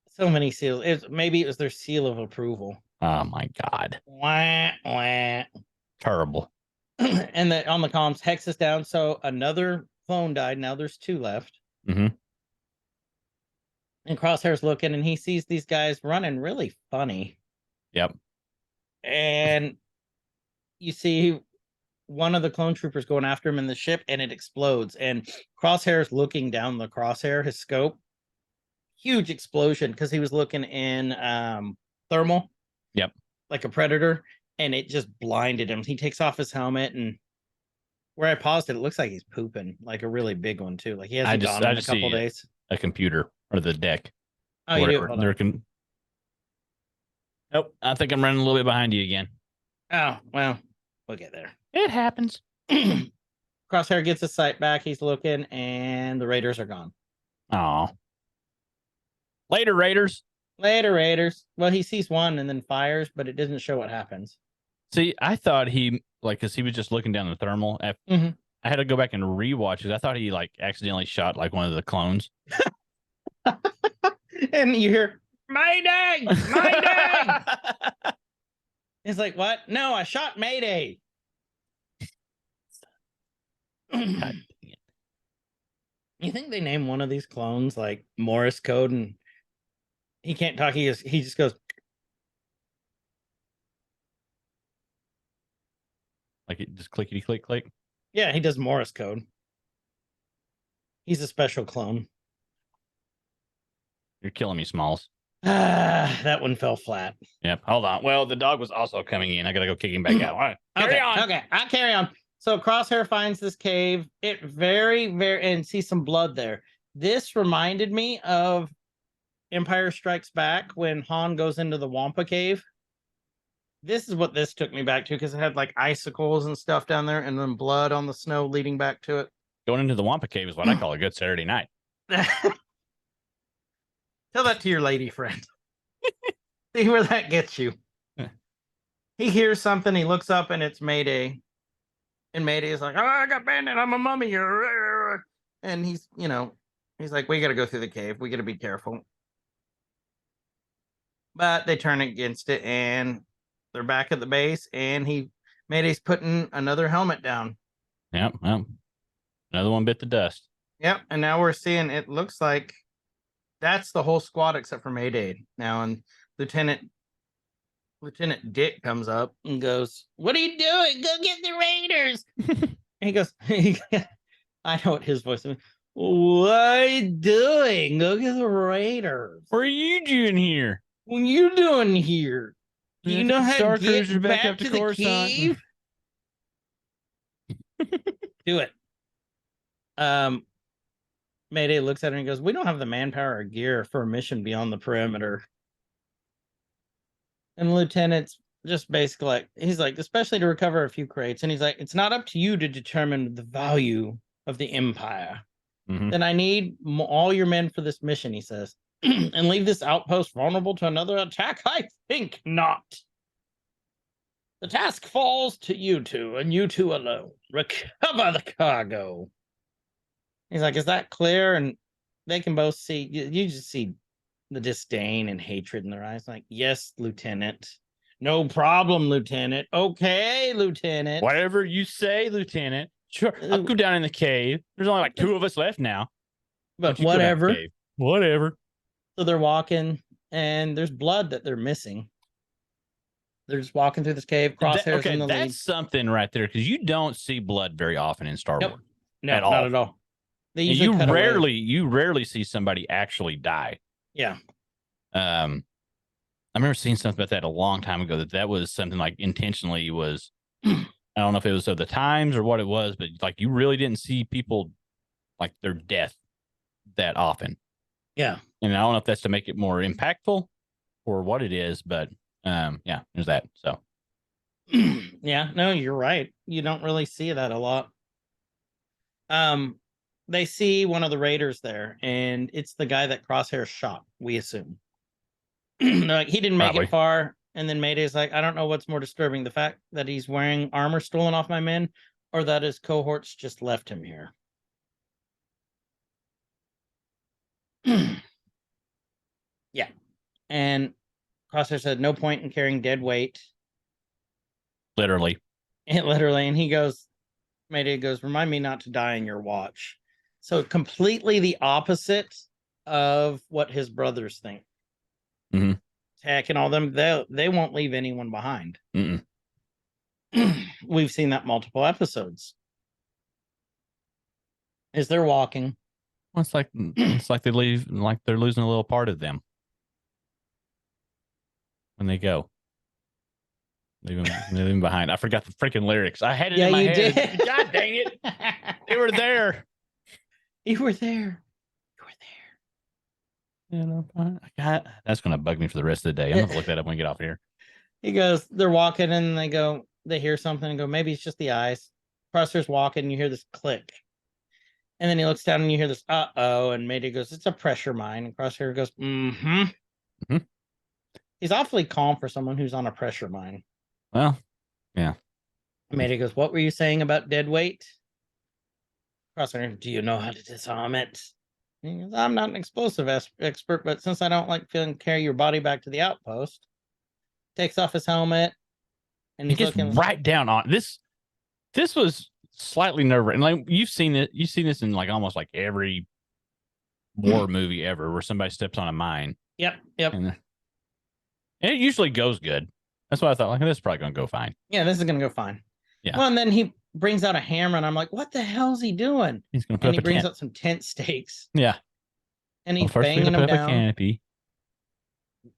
[SPEAKER 2] So many seals. Maybe it was their seal of approval.
[SPEAKER 3] Oh my God.
[SPEAKER 2] Wah, wah.
[SPEAKER 3] Terrible.
[SPEAKER 2] And then on the comms, Hex is down. So another clone died. Now there's 2 left.
[SPEAKER 3] Mm-hmm.
[SPEAKER 2] And Crosshair's looking and he sees these guys running really funny.
[SPEAKER 3] Yep.
[SPEAKER 2] And you see one of the clone troopers going after him in the ship and it explodes. And Crosshair's looking down the crosshair, his scope. Huge explosion because he was looking in thermal.
[SPEAKER 3] Yep.
[SPEAKER 2] Like a predator. And it just blinded him. He takes off his helmet and where I paused it, it looks like he's pooping. Like a really big one too. Like he hasn't gone in a couple days.
[SPEAKER 3] A computer or the deck.
[SPEAKER 2] Oh, you do? Hold on.
[SPEAKER 3] Nope. I think I'm running a little bit behind you again.
[SPEAKER 2] Oh, well, we'll get there.
[SPEAKER 3] It happens.
[SPEAKER 2] Crosshair gets his sight back. He's looking, and the Raiders are gone.
[SPEAKER 3] Oh. Later, Raiders.
[SPEAKER 2] Later, Raiders. Well, he sees one and then fires, but it doesn't show what happens.
[SPEAKER 3] See, I thought he, like, because he was just looking down the thermal. I had to go back and rewatch it. I thought he, like, accidentally shot, like, one of the clones.
[SPEAKER 2] And you hear, Mayday! Mayday! It's like, what? No, I shot Mayday.
[SPEAKER 3] God.
[SPEAKER 2] You think they name one of these clones like Morse code and he can't talk? He just goes.
[SPEAKER 3] Like it just clickety click click.
[SPEAKER 2] Yeah, he does Morse code. He's a special clone.
[SPEAKER 3] You're killing me, Smalls.
[SPEAKER 2] That one fell flat.
[SPEAKER 3] Yep. Hold on. Well, the dog was also coming in. I gotta go kick him back out. All right. Carry on.
[SPEAKER 2] Okay, I'll carry on. So Crosshair finds this cave. It very, and sees some blood there. This reminded me of Empire Strikes Back when Han goes into the Wampa cave. This is what this took me back to because it had like icicles and stuff down there and then blood on the snow leading back to it.
[SPEAKER 3] Going into the Wampa Cave is what I call a good Saturday night.
[SPEAKER 2] Tell that to your lady friend. See where that gets you. He hears something. He looks up and it's Mayday. And Mayday is like, oh, I got bandit. I'm a mummy. And he's, he's like, we got to go through the cave. We got to be careful. But they turn against it and they're back at the base. And Mayday's putting another helmet down.
[SPEAKER 3] Yep. Well, another one bit the dust.
[SPEAKER 2] Yep. And now we're seeing it looks like that's the whole squad except for Mayday now. And Lieutenant Dick comes up and goes, what are you doing? Go get the Raiders. And he goes, I know what his voice is. What are you doing? Go get the Raiders.
[SPEAKER 3] What are you doing here?
[SPEAKER 2] What are you doing here? Do you know how to get back to the cave? Do it. Mayday looks at her and goes, we don't have the manpower or gear for a mission beyond the perimeter. And the lieutenant's just basically like, he's like, especially to recover a few crates. And he's like, it's not up to you to determine the value of the Empire. Then I need all your men for this mission, he says. And leave this outpost vulnerable to another attack? I think not. The task falls to you two, and you two alone. Recover the cargo. He's like, is that clear? And they can both see, you just see the disdain and hatred in their eyes. Like, yes, Lieutenant. No problem, Lieutenant. Okay, Lieutenant.
[SPEAKER 3] Whatever you say, Lieutenant. Sure, I'll go down in the cave. There's only like 2 of us left now.
[SPEAKER 2] But whatever.
[SPEAKER 3] Whatever.
[SPEAKER 2] So they're walking, and there's blood that they're missing. They're just walking through this cave. Crosshairs in the lead.
[SPEAKER 3] That's something right there, because you don't see blood very often in Star Wars.
[SPEAKER 2] No,
[SPEAKER 3] at all.
[SPEAKER 2] not at all. They usually
[SPEAKER 3] you rarely see somebody actually die.
[SPEAKER 2] Yeah.
[SPEAKER 3] I remember seeing something about that a long time ago. That was something like intentionally was. I don't know if it was of the times or what it was, but like you really didn't see people like their death that often.
[SPEAKER 2] Yeah.
[SPEAKER 3] And I don't know if that's to make it more impactful or what it is, but yeah, there's that. So
[SPEAKER 2] yeah, no, you're right. You don't really see that a lot. they see one of the raiders there, and it's the guy that Crosshair shot, we assume. They're like, he didn't make
[SPEAKER 3] Probably.
[SPEAKER 2] it far. And then Mayday's like, I don't know what's more disturbing, the fact that he's wearing armor stolen off my men, or that his cohorts just left him here. Yeah. And Crosshair said, no point in carrying dead weight.
[SPEAKER 3] Literally.
[SPEAKER 2] Literally. And he goes, Mayday goes, remind me not to die in your watch. So completely the opposite of what his brothers think.
[SPEAKER 3] Mhm.
[SPEAKER 2] Tech and all them, they won't leave anyone behind.
[SPEAKER 3] Mm-mm.
[SPEAKER 2] We've seen that multiple episodes. As they're walking,
[SPEAKER 3] Well, it's like they leave, like they're losing a little part of them when they go. Leave them behind. I forgot the freaking lyrics. I had it
[SPEAKER 2] Yeah,
[SPEAKER 3] in my
[SPEAKER 2] you
[SPEAKER 3] head.
[SPEAKER 2] did.
[SPEAKER 3] God dang it! They were there.
[SPEAKER 2] You were there. You were there.
[SPEAKER 3] You know, God, that's gonna bug me for the rest of the day. I'm gonna look that up when we get off here.
[SPEAKER 2] He goes, they're walking and they go, they hear something and go, maybe it's just the eyes. Crosshair's walking, and you hear this click. And then he looks down and you hear this, uh-oh, and Mayday goes, it's a pressure mine. And Crosshair goes, mm-hmm.
[SPEAKER 3] Mm-hmm.
[SPEAKER 2] He's awfully calm for someone who's on a pressure mine.
[SPEAKER 3] Well, yeah.
[SPEAKER 2] Mayday goes, what were you saying about dead weight? Crosshair, do you know how to disarm it? He goes, I'm not an explosive expert, but since I don't like feeling carry your body back to the outpost, takes off his helmet, and
[SPEAKER 3] He
[SPEAKER 2] he's
[SPEAKER 3] gets
[SPEAKER 2] looking
[SPEAKER 3] right down on this. This was slightly nerve-wracking. Like you've seen it. You've seen this in like almost like every war movie ever, where somebody steps on a mine.
[SPEAKER 2] Yep.
[SPEAKER 3] And it usually goes good. That's why I thought, like, this is probably going to go fine.
[SPEAKER 2] Yeah, this is gonna go fine.
[SPEAKER 3] Yeah.
[SPEAKER 2] Well, and then he brings out a hammer, and I'm like, what the hell's he doing?
[SPEAKER 3] He's going to put
[SPEAKER 2] And he
[SPEAKER 3] up a
[SPEAKER 2] brings
[SPEAKER 3] tent.
[SPEAKER 2] out some tent stakes,
[SPEAKER 3] Yeah.
[SPEAKER 2] and he's
[SPEAKER 3] First we
[SPEAKER 2] banging
[SPEAKER 3] gotta
[SPEAKER 2] them
[SPEAKER 3] put up a
[SPEAKER 2] down
[SPEAKER 3] canopy.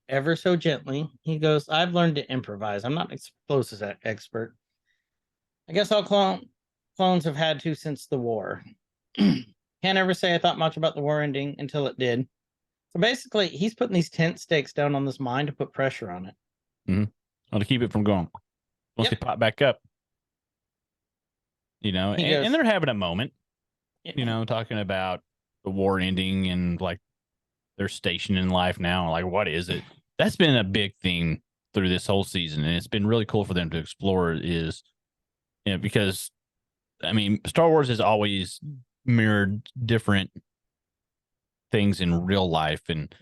[SPEAKER 2] ever so gently. He goes, I've learned to improvise. I'm not an explosives expert. I guess all clones have had to since the war. Can't ever say I thought much about the war ending until it did. So basically, he's putting these tent stakes down on this mine to put pressure on it.
[SPEAKER 3] Mm-hmm. Well, to keep it from going. Once they pop back up. You know, and they're having a moment, you know, talking about the war ending and like their station in life now. Like, what is it? That's been a big thing through this whole season. And it's been really cool for them to explore is, you know, because I mean, Star Wars has always mirrored different things in real life and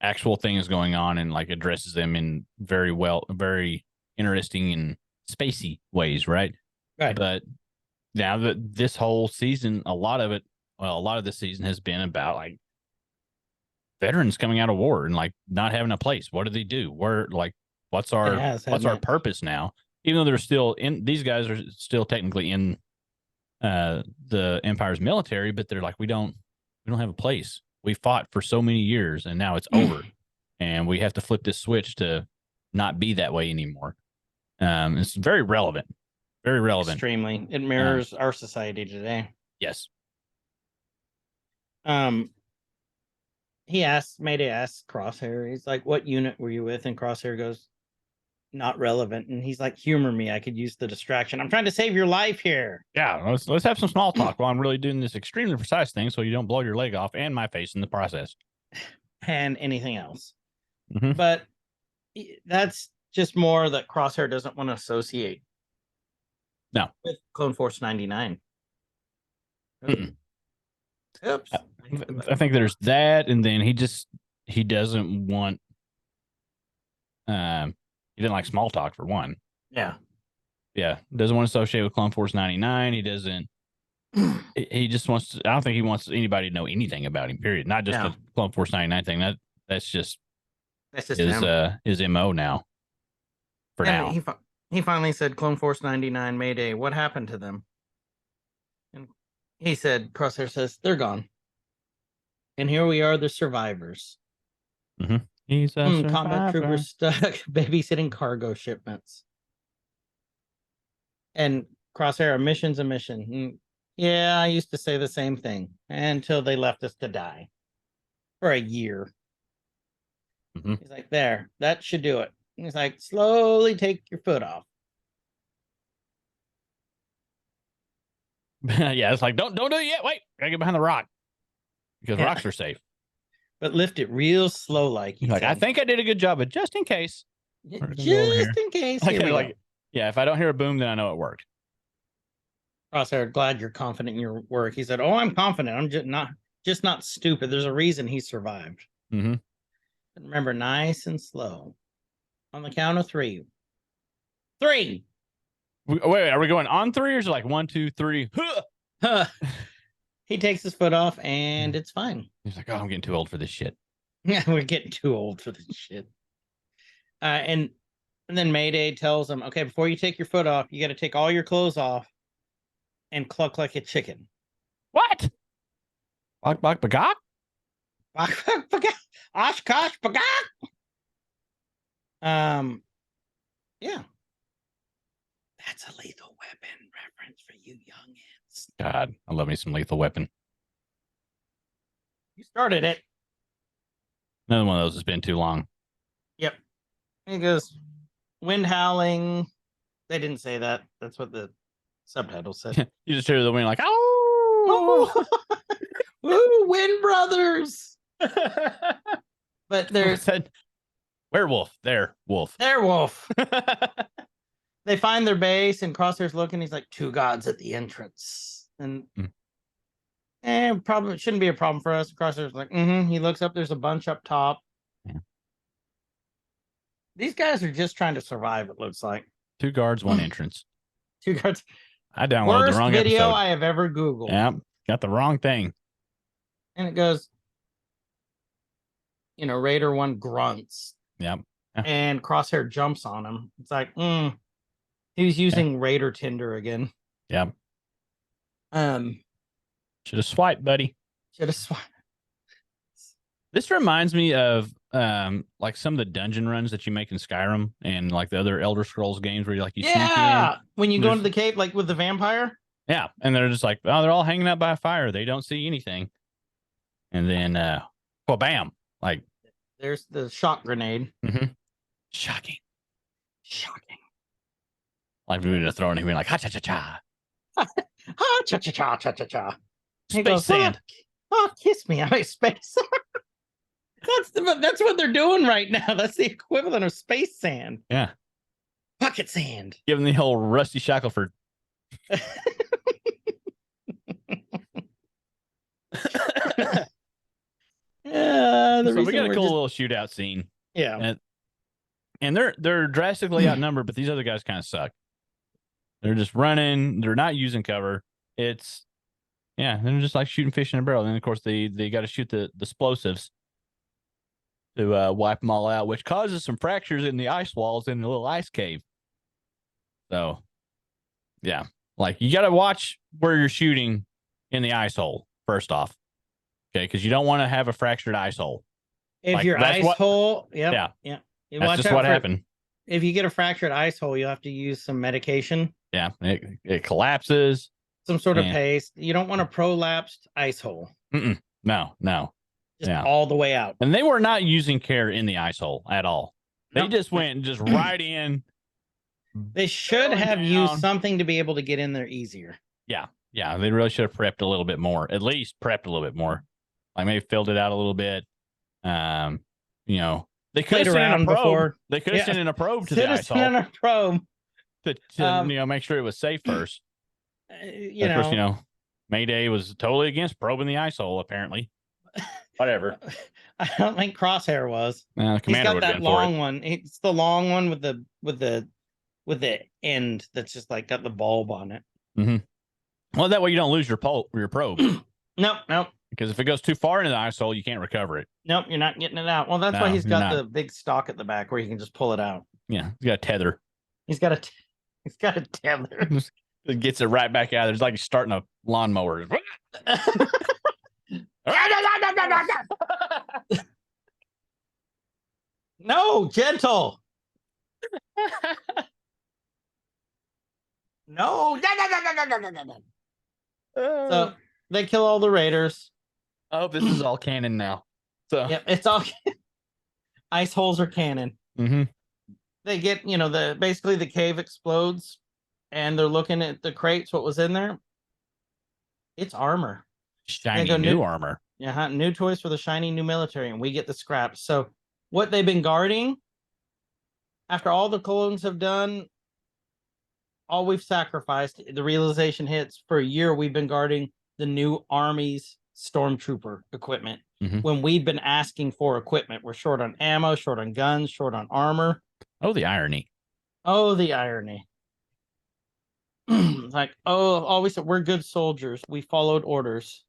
[SPEAKER 3] actual things going on and like addresses them in very interesting and spacey ways, right? But now that this whole season, a lot of this season has been about like veterans coming out of war and like not having a place. What do they do? What's our purpose now? Even though they're still these guys are still technically in the Empire's military, but they're like, we don't have a place. We fought for so many years and now it's over. And we have to flip this switch to not be that way anymore. It's very relevant. Very relevant.
[SPEAKER 2] Extremely. It mirrors our society today.
[SPEAKER 3] Yes.
[SPEAKER 2] Mayday asks Crosshair, he's like, what unit were you with? And Crosshair goes, not relevant. And he's like, humor me. I could use the distraction. I'm trying to save your life here.
[SPEAKER 3] Yeah, let's have some small talk while I'm really doing this extremely precise thing so you don't blow your leg off and my face in the process.
[SPEAKER 2] And anything else.
[SPEAKER 3] Mm-hmm.
[SPEAKER 2] But that's just more that Crosshair doesn't want to associate.
[SPEAKER 3] No.
[SPEAKER 2] With Clone Force 99. Oops.
[SPEAKER 3] I think there's that, and then he doesn't want he didn't like small talk for one.
[SPEAKER 2] Yeah.
[SPEAKER 3] Doesn't want to associate with Clone Force 99. He doesn't he just wants to, I don't think he wants anybody to know anything about him, period. Not just the Clone Force 99 thing. That's just his MO now. For now.
[SPEAKER 2] He finally said, Clone Force 99 Mayday, what happened to them? And he said, Crosshair says, they're gone. And here we are, the survivors.
[SPEAKER 3] Mm-hmm. He's a
[SPEAKER 2] combat troopers stuck babysitting cargo shipments. And Crosshair, a mission's a mission. Yeah, I used to say the same thing until they left us to die for a year.
[SPEAKER 3] Mm-hmm.
[SPEAKER 2] He's like, there, that should do it. He's like, slowly take your foot off.
[SPEAKER 3] Yeah, it's like don't do it yet. Wait, gotta get behind the rock because
[SPEAKER 2] Yeah.
[SPEAKER 3] rocks are safe.
[SPEAKER 2] But lift it real slow, like
[SPEAKER 3] He's like, I think I did a good job, but just in case. we're gonna go over here.
[SPEAKER 2] just in case.
[SPEAKER 3] Like,
[SPEAKER 2] Here we
[SPEAKER 3] like,
[SPEAKER 2] go.
[SPEAKER 3] yeah, if I don't hear a boom, then I know it worked.
[SPEAKER 2] Crosshair, glad you're confident in your work. He said, "Oh, I'm confident. I'm just not stupid. There's a reason he survived."
[SPEAKER 3] Mm-hmm.
[SPEAKER 2] And remember, nice and slow. On the count of 3. 3.
[SPEAKER 3] Wait, are we going on 3 or is it like 1, 2, 3? Huh!
[SPEAKER 2] He takes his foot off, and it's fine.
[SPEAKER 3] He's like, oh, I'm getting too old for this shit.
[SPEAKER 2] Yeah, we're getting too old for this shit. And then Mayday tells him, okay, before you take your foot off, you got to take all your clothes off and cluck like a chicken.
[SPEAKER 3] What? Bok bok bagok?
[SPEAKER 2] Oshkosh bagok. Yeah. That's a Lethal Weapon reference for you youngins.
[SPEAKER 3] God, I love me some Lethal Weapon.
[SPEAKER 2] You started it.
[SPEAKER 3] Another one of those has been too long.
[SPEAKER 2] Yep. He goes, wind howling. They didn't say that. That's what the subtitle said.
[SPEAKER 3] You just hear the wind like, oh,
[SPEAKER 2] Woo, Wind Brothers. But there's
[SPEAKER 3] werewolf. There, wolf.
[SPEAKER 2] their wolf. They find their base, and Crosshair's looking. He's like, 2 gods at the entrance. And probably shouldn't be a problem for us. Crosshair's like, He looks up. There's a bunch up top.
[SPEAKER 3] Yeah.
[SPEAKER 2] These guys are just trying to survive, it looks like.
[SPEAKER 3] 2 guards, 1 entrance.
[SPEAKER 2] 2 guards.
[SPEAKER 3] I downloaded
[SPEAKER 2] Worst
[SPEAKER 3] the wrong
[SPEAKER 2] video
[SPEAKER 3] episode.
[SPEAKER 2] I have ever Googled.
[SPEAKER 3] Yeah, got the wrong thing.
[SPEAKER 2] And it goes, Raider 1 grunts.
[SPEAKER 3] Yep.
[SPEAKER 2] And Crosshair jumps on him. It's like, he was using Raider Tinder again.
[SPEAKER 3] Yep.
[SPEAKER 2] Should
[SPEAKER 3] Should have swiped, buddy.
[SPEAKER 2] have swiped.
[SPEAKER 3] This reminds me of like some of the dungeon runs that you make in Skyrim and like the other Elder Scrolls games where you sneak in.
[SPEAKER 2] When you go into the cave, like with the vampire.
[SPEAKER 3] Yeah, and they're just like, oh, they're all hanging out by a fire. They don't see anything. And then, well, bam, like
[SPEAKER 2] There's the shock grenade.
[SPEAKER 3] shocking.
[SPEAKER 2] Like
[SPEAKER 3] we would have thrown him in like, ha cha cha cha.
[SPEAKER 2] ha cha cha cha cha cha cha.
[SPEAKER 3] Space sand.
[SPEAKER 2] Oh, kiss me. I'm a space. That's what they're doing right now. That's the equivalent of space sand.
[SPEAKER 3] Yeah.
[SPEAKER 2] Bucket sand.
[SPEAKER 3] Give him the whole Rusty Shackleford.
[SPEAKER 2] Yeah,
[SPEAKER 3] So we got a cool little shootout scene.
[SPEAKER 2] Yeah.
[SPEAKER 3] And they're drastically outnumbered, but these other guys kind of suck. They're just running. They're not using cover. They're just like shooting fish in a barrel. And then, of course, they got to shoot the explosives to wipe them all out, which causes some fractures in the ice walls in the little ice cave. So, yeah, like you got to watch where you're shooting in the ice hole, first off. Okay, because you don't want to have a fractured ice hole.
[SPEAKER 2] If
[SPEAKER 3] Like,
[SPEAKER 2] your
[SPEAKER 3] that's
[SPEAKER 2] ice
[SPEAKER 3] what-
[SPEAKER 2] hole,
[SPEAKER 3] Yeah.
[SPEAKER 2] You
[SPEAKER 3] That's
[SPEAKER 2] watch
[SPEAKER 3] just
[SPEAKER 2] out
[SPEAKER 3] what
[SPEAKER 2] for-
[SPEAKER 3] happened.
[SPEAKER 2] If you get a fractured ice hole, you'll have to use some medication,
[SPEAKER 3] Yeah, it collapses.
[SPEAKER 2] some sort of
[SPEAKER 3] Yeah.
[SPEAKER 2] paste. You don't want a prolapsed ice hole.
[SPEAKER 3] No.
[SPEAKER 2] Just
[SPEAKER 3] Yeah.
[SPEAKER 2] all the way out.
[SPEAKER 3] And they were not using care in the ice hole at all. They
[SPEAKER 2] Nope.
[SPEAKER 3] just went just right in.
[SPEAKER 2] They should
[SPEAKER 3] Going
[SPEAKER 2] have
[SPEAKER 3] down.
[SPEAKER 2] used something to be able to get in there easier.
[SPEAKER 3] Yeah, they really should have prepped a little bit more. At least prepped a little bit more. Like maybe filled it out a little bit. They could have
[SPEAKER 2] Played
[SPEAKER 3] sent in
[SPEAKER 2] around
[SPEAKER 3] a probe.
[SPEAKER 2] before.
[SPEAKER 3] They could have
[SPEAKER 2] Yeah.
[SPEAKER 3] sent in a probe to the ice hole
[SPEAKER 2] Citizen and a probe.
[SPEAKER 3] to make sure it was safe first.
[SPEAKER 2] You
[SPEAKER 3] Of
[SPEAKER 2] know,
[SPEAKER 3] course, Mayday was totally against probing the ice hole. Apparently, whatever.
[SPEAKER 2] I don't think Crosshair was.
[SPEAKER 3] The
[SPEAKER 2] He's
[SPEAKER 3] commander
[SPEAKER 2] got
[SPEAKER 3] would have
[SPEAKER 2] that
[SPEAKER 3] been for it.
[SPEAKER 2] long one. It's the long one with the end that's just like got the bulb on it.
[SPEAKER 3] Well, that way you don't lose your probe.
[SPEAKER 2] Nope.
[SPEAKER 3] Because if it goes too far into the ice hole, you can't recover it.
[SPEAKER 2] Nope, you're not getting it out. Well, that's why
[SPEAKER 3] No,
[SPEAKER 2] he's
[SPEAKER 3] you're
[SPEAKER 2] got
[SPEAKER 3] not.
[SPEAKER 2] the big stock at the back where he can just pull it out.
[SPEAKER 3] Yeah, you got a tether.
[SPEAKER 2] He's got a tether.
[SPEAKER 3] It gets it right back out. It's like he's starting a lawnmower.
[SPEAKER 2] No, gentle. No. So they kill all the raiders.
[SPEAKER 3] I hope this is all canon now. So
[SPEAKER 2] Yep, it's all ice holes are cannon. They get, basically the cave explodes and they're looking at the crates, what was in there. It's armor.
[SPEAKER 3] Shiny
[SPEAKER 2] go
[SPEAKER 3] new
[SPEAKER 2] new-
[SPEAKER 3] armor.
[SPEAKER 2] Yeah, new toys for the shiny new military, and we get the scraps. So what they've been guarding after all the clones have done, all we've sacrificed, the realization hits for a year. We've been guarding the new Army's stormtrooper equipment.
[SPEAKER 3] Mhm.
[SPEAKER 2] When we've been asking for equipment, we're short on ammo, short on guns, short on armor.
[SPEAKER 3] Oh, the irony.
[SPEAKER 2] Oh, the irony. Like, oh, we said we're good soldiers. We followed orders.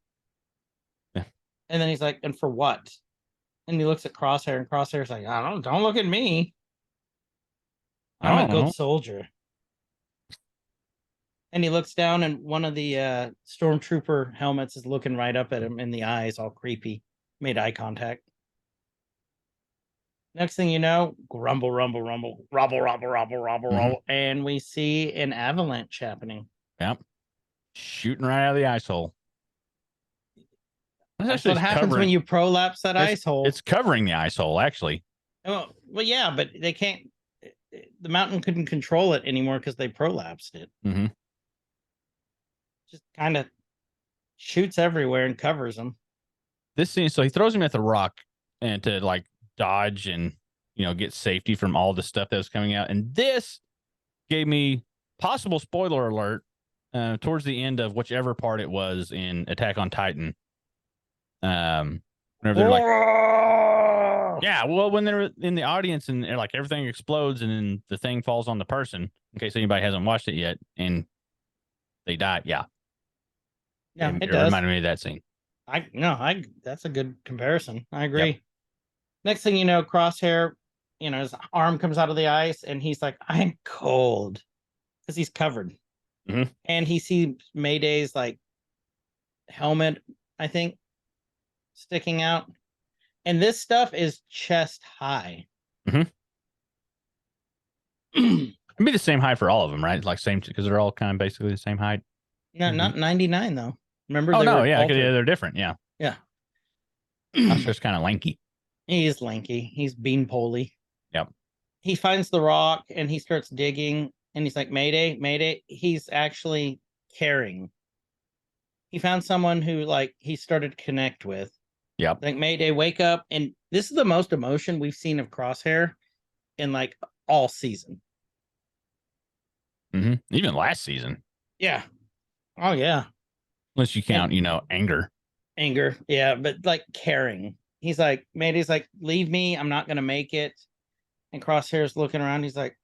[SPEAKER 3] Yeah.
[SPEAKER 2] And then he's like, and for what? And he looks at Crosshair, and Crosshair's like, don't look at me. I'm a good soldier. And he looks down, and one of the stormtrooper helmets is looking right up at him in the eyes, all creepy. Made eye contact. Next thing you know, rumble, rumble, rumble, rumble, rumble, rumble, rumble, rumble, and we see an avalanche happening.
[SPEAKER 3] Yep. Shooting right out of the ice hole.
[SPEAKER 2] That's what happens when you prolapse that ice hole.
[SPEAKER 3] It's covering the ice hole, actually.
[SPEAKER 2] Oh, well, yeah, but they can't. The mountain couldn't control it anymore because they prolapsed it.
[SPEAKER 3] Mm-hmm.
[SPEAKER 2] Just kind of shoots everywhere and covers them.
[SPEAKER 3] This scene, so he throws him at the rock and to like dodge and get safety from all the stuff that was coming out. And this gave me possible spoiler alert towards the end of whichever part it was in Attack on Titan. Whenever they're like, yeah, well, when they're in the audience and like everything explodes and then the thing falls on the person, in case anybody hasn't watched it yet, and they die. Yeah,
[SPEAKER 2] it does.
[SPEAKER 3] reminded me of that scene.
[SPEAKER 2] That's a good comparison. I agree. Yep. Next thing you know, Crosshair, his arm comes out of the ice, and he's like, "I'm cold," because he's covered.
[SPEAKER 3] Mm-hmm.
[SPEAKER 2] And he sees Mayday's like helmet, I think, sticking out. And this stuff is chest high.
[SPEAKER 3] Mm-hmm. It'd be the same height for all of them, right? Like same, because they're all kind of basically the same height.
[SPEAKER 2] No, not 99 though. Remember?
[SPEAKER 3] Oh no, yeah, they're different. Yeah,
[SPEAKER 2] yeah.
[SPEAKER 3] That's just kind of lanky.
[SPEAKER 2] He is lanky. He's beanpole-y.
[SPEAKER 3] Yep.
[SPEAKER 2] He finds the rock and he starts digging, and he's like, "Mayday, Mayday!" He's actually caring. He found someone who he started to connect with.
[SPEAKER 3] Yep.
[SPEAKER 2] Like, "Mayday, wake up!" And this is the most emotion we've seen of Crosshair in all season.
[SPEAKER 3] Mm-hmm. Even last season.
[SPEAKER 2] Yeah. Oh yeah.
[SPEAKER 3] Unless you count, anger.
[SPEAKER 2] Anger, yeah, but caring. He's like, Mayday's like, "Leave me. I'm not gonna make it." And Crosshair's looking around. He's like,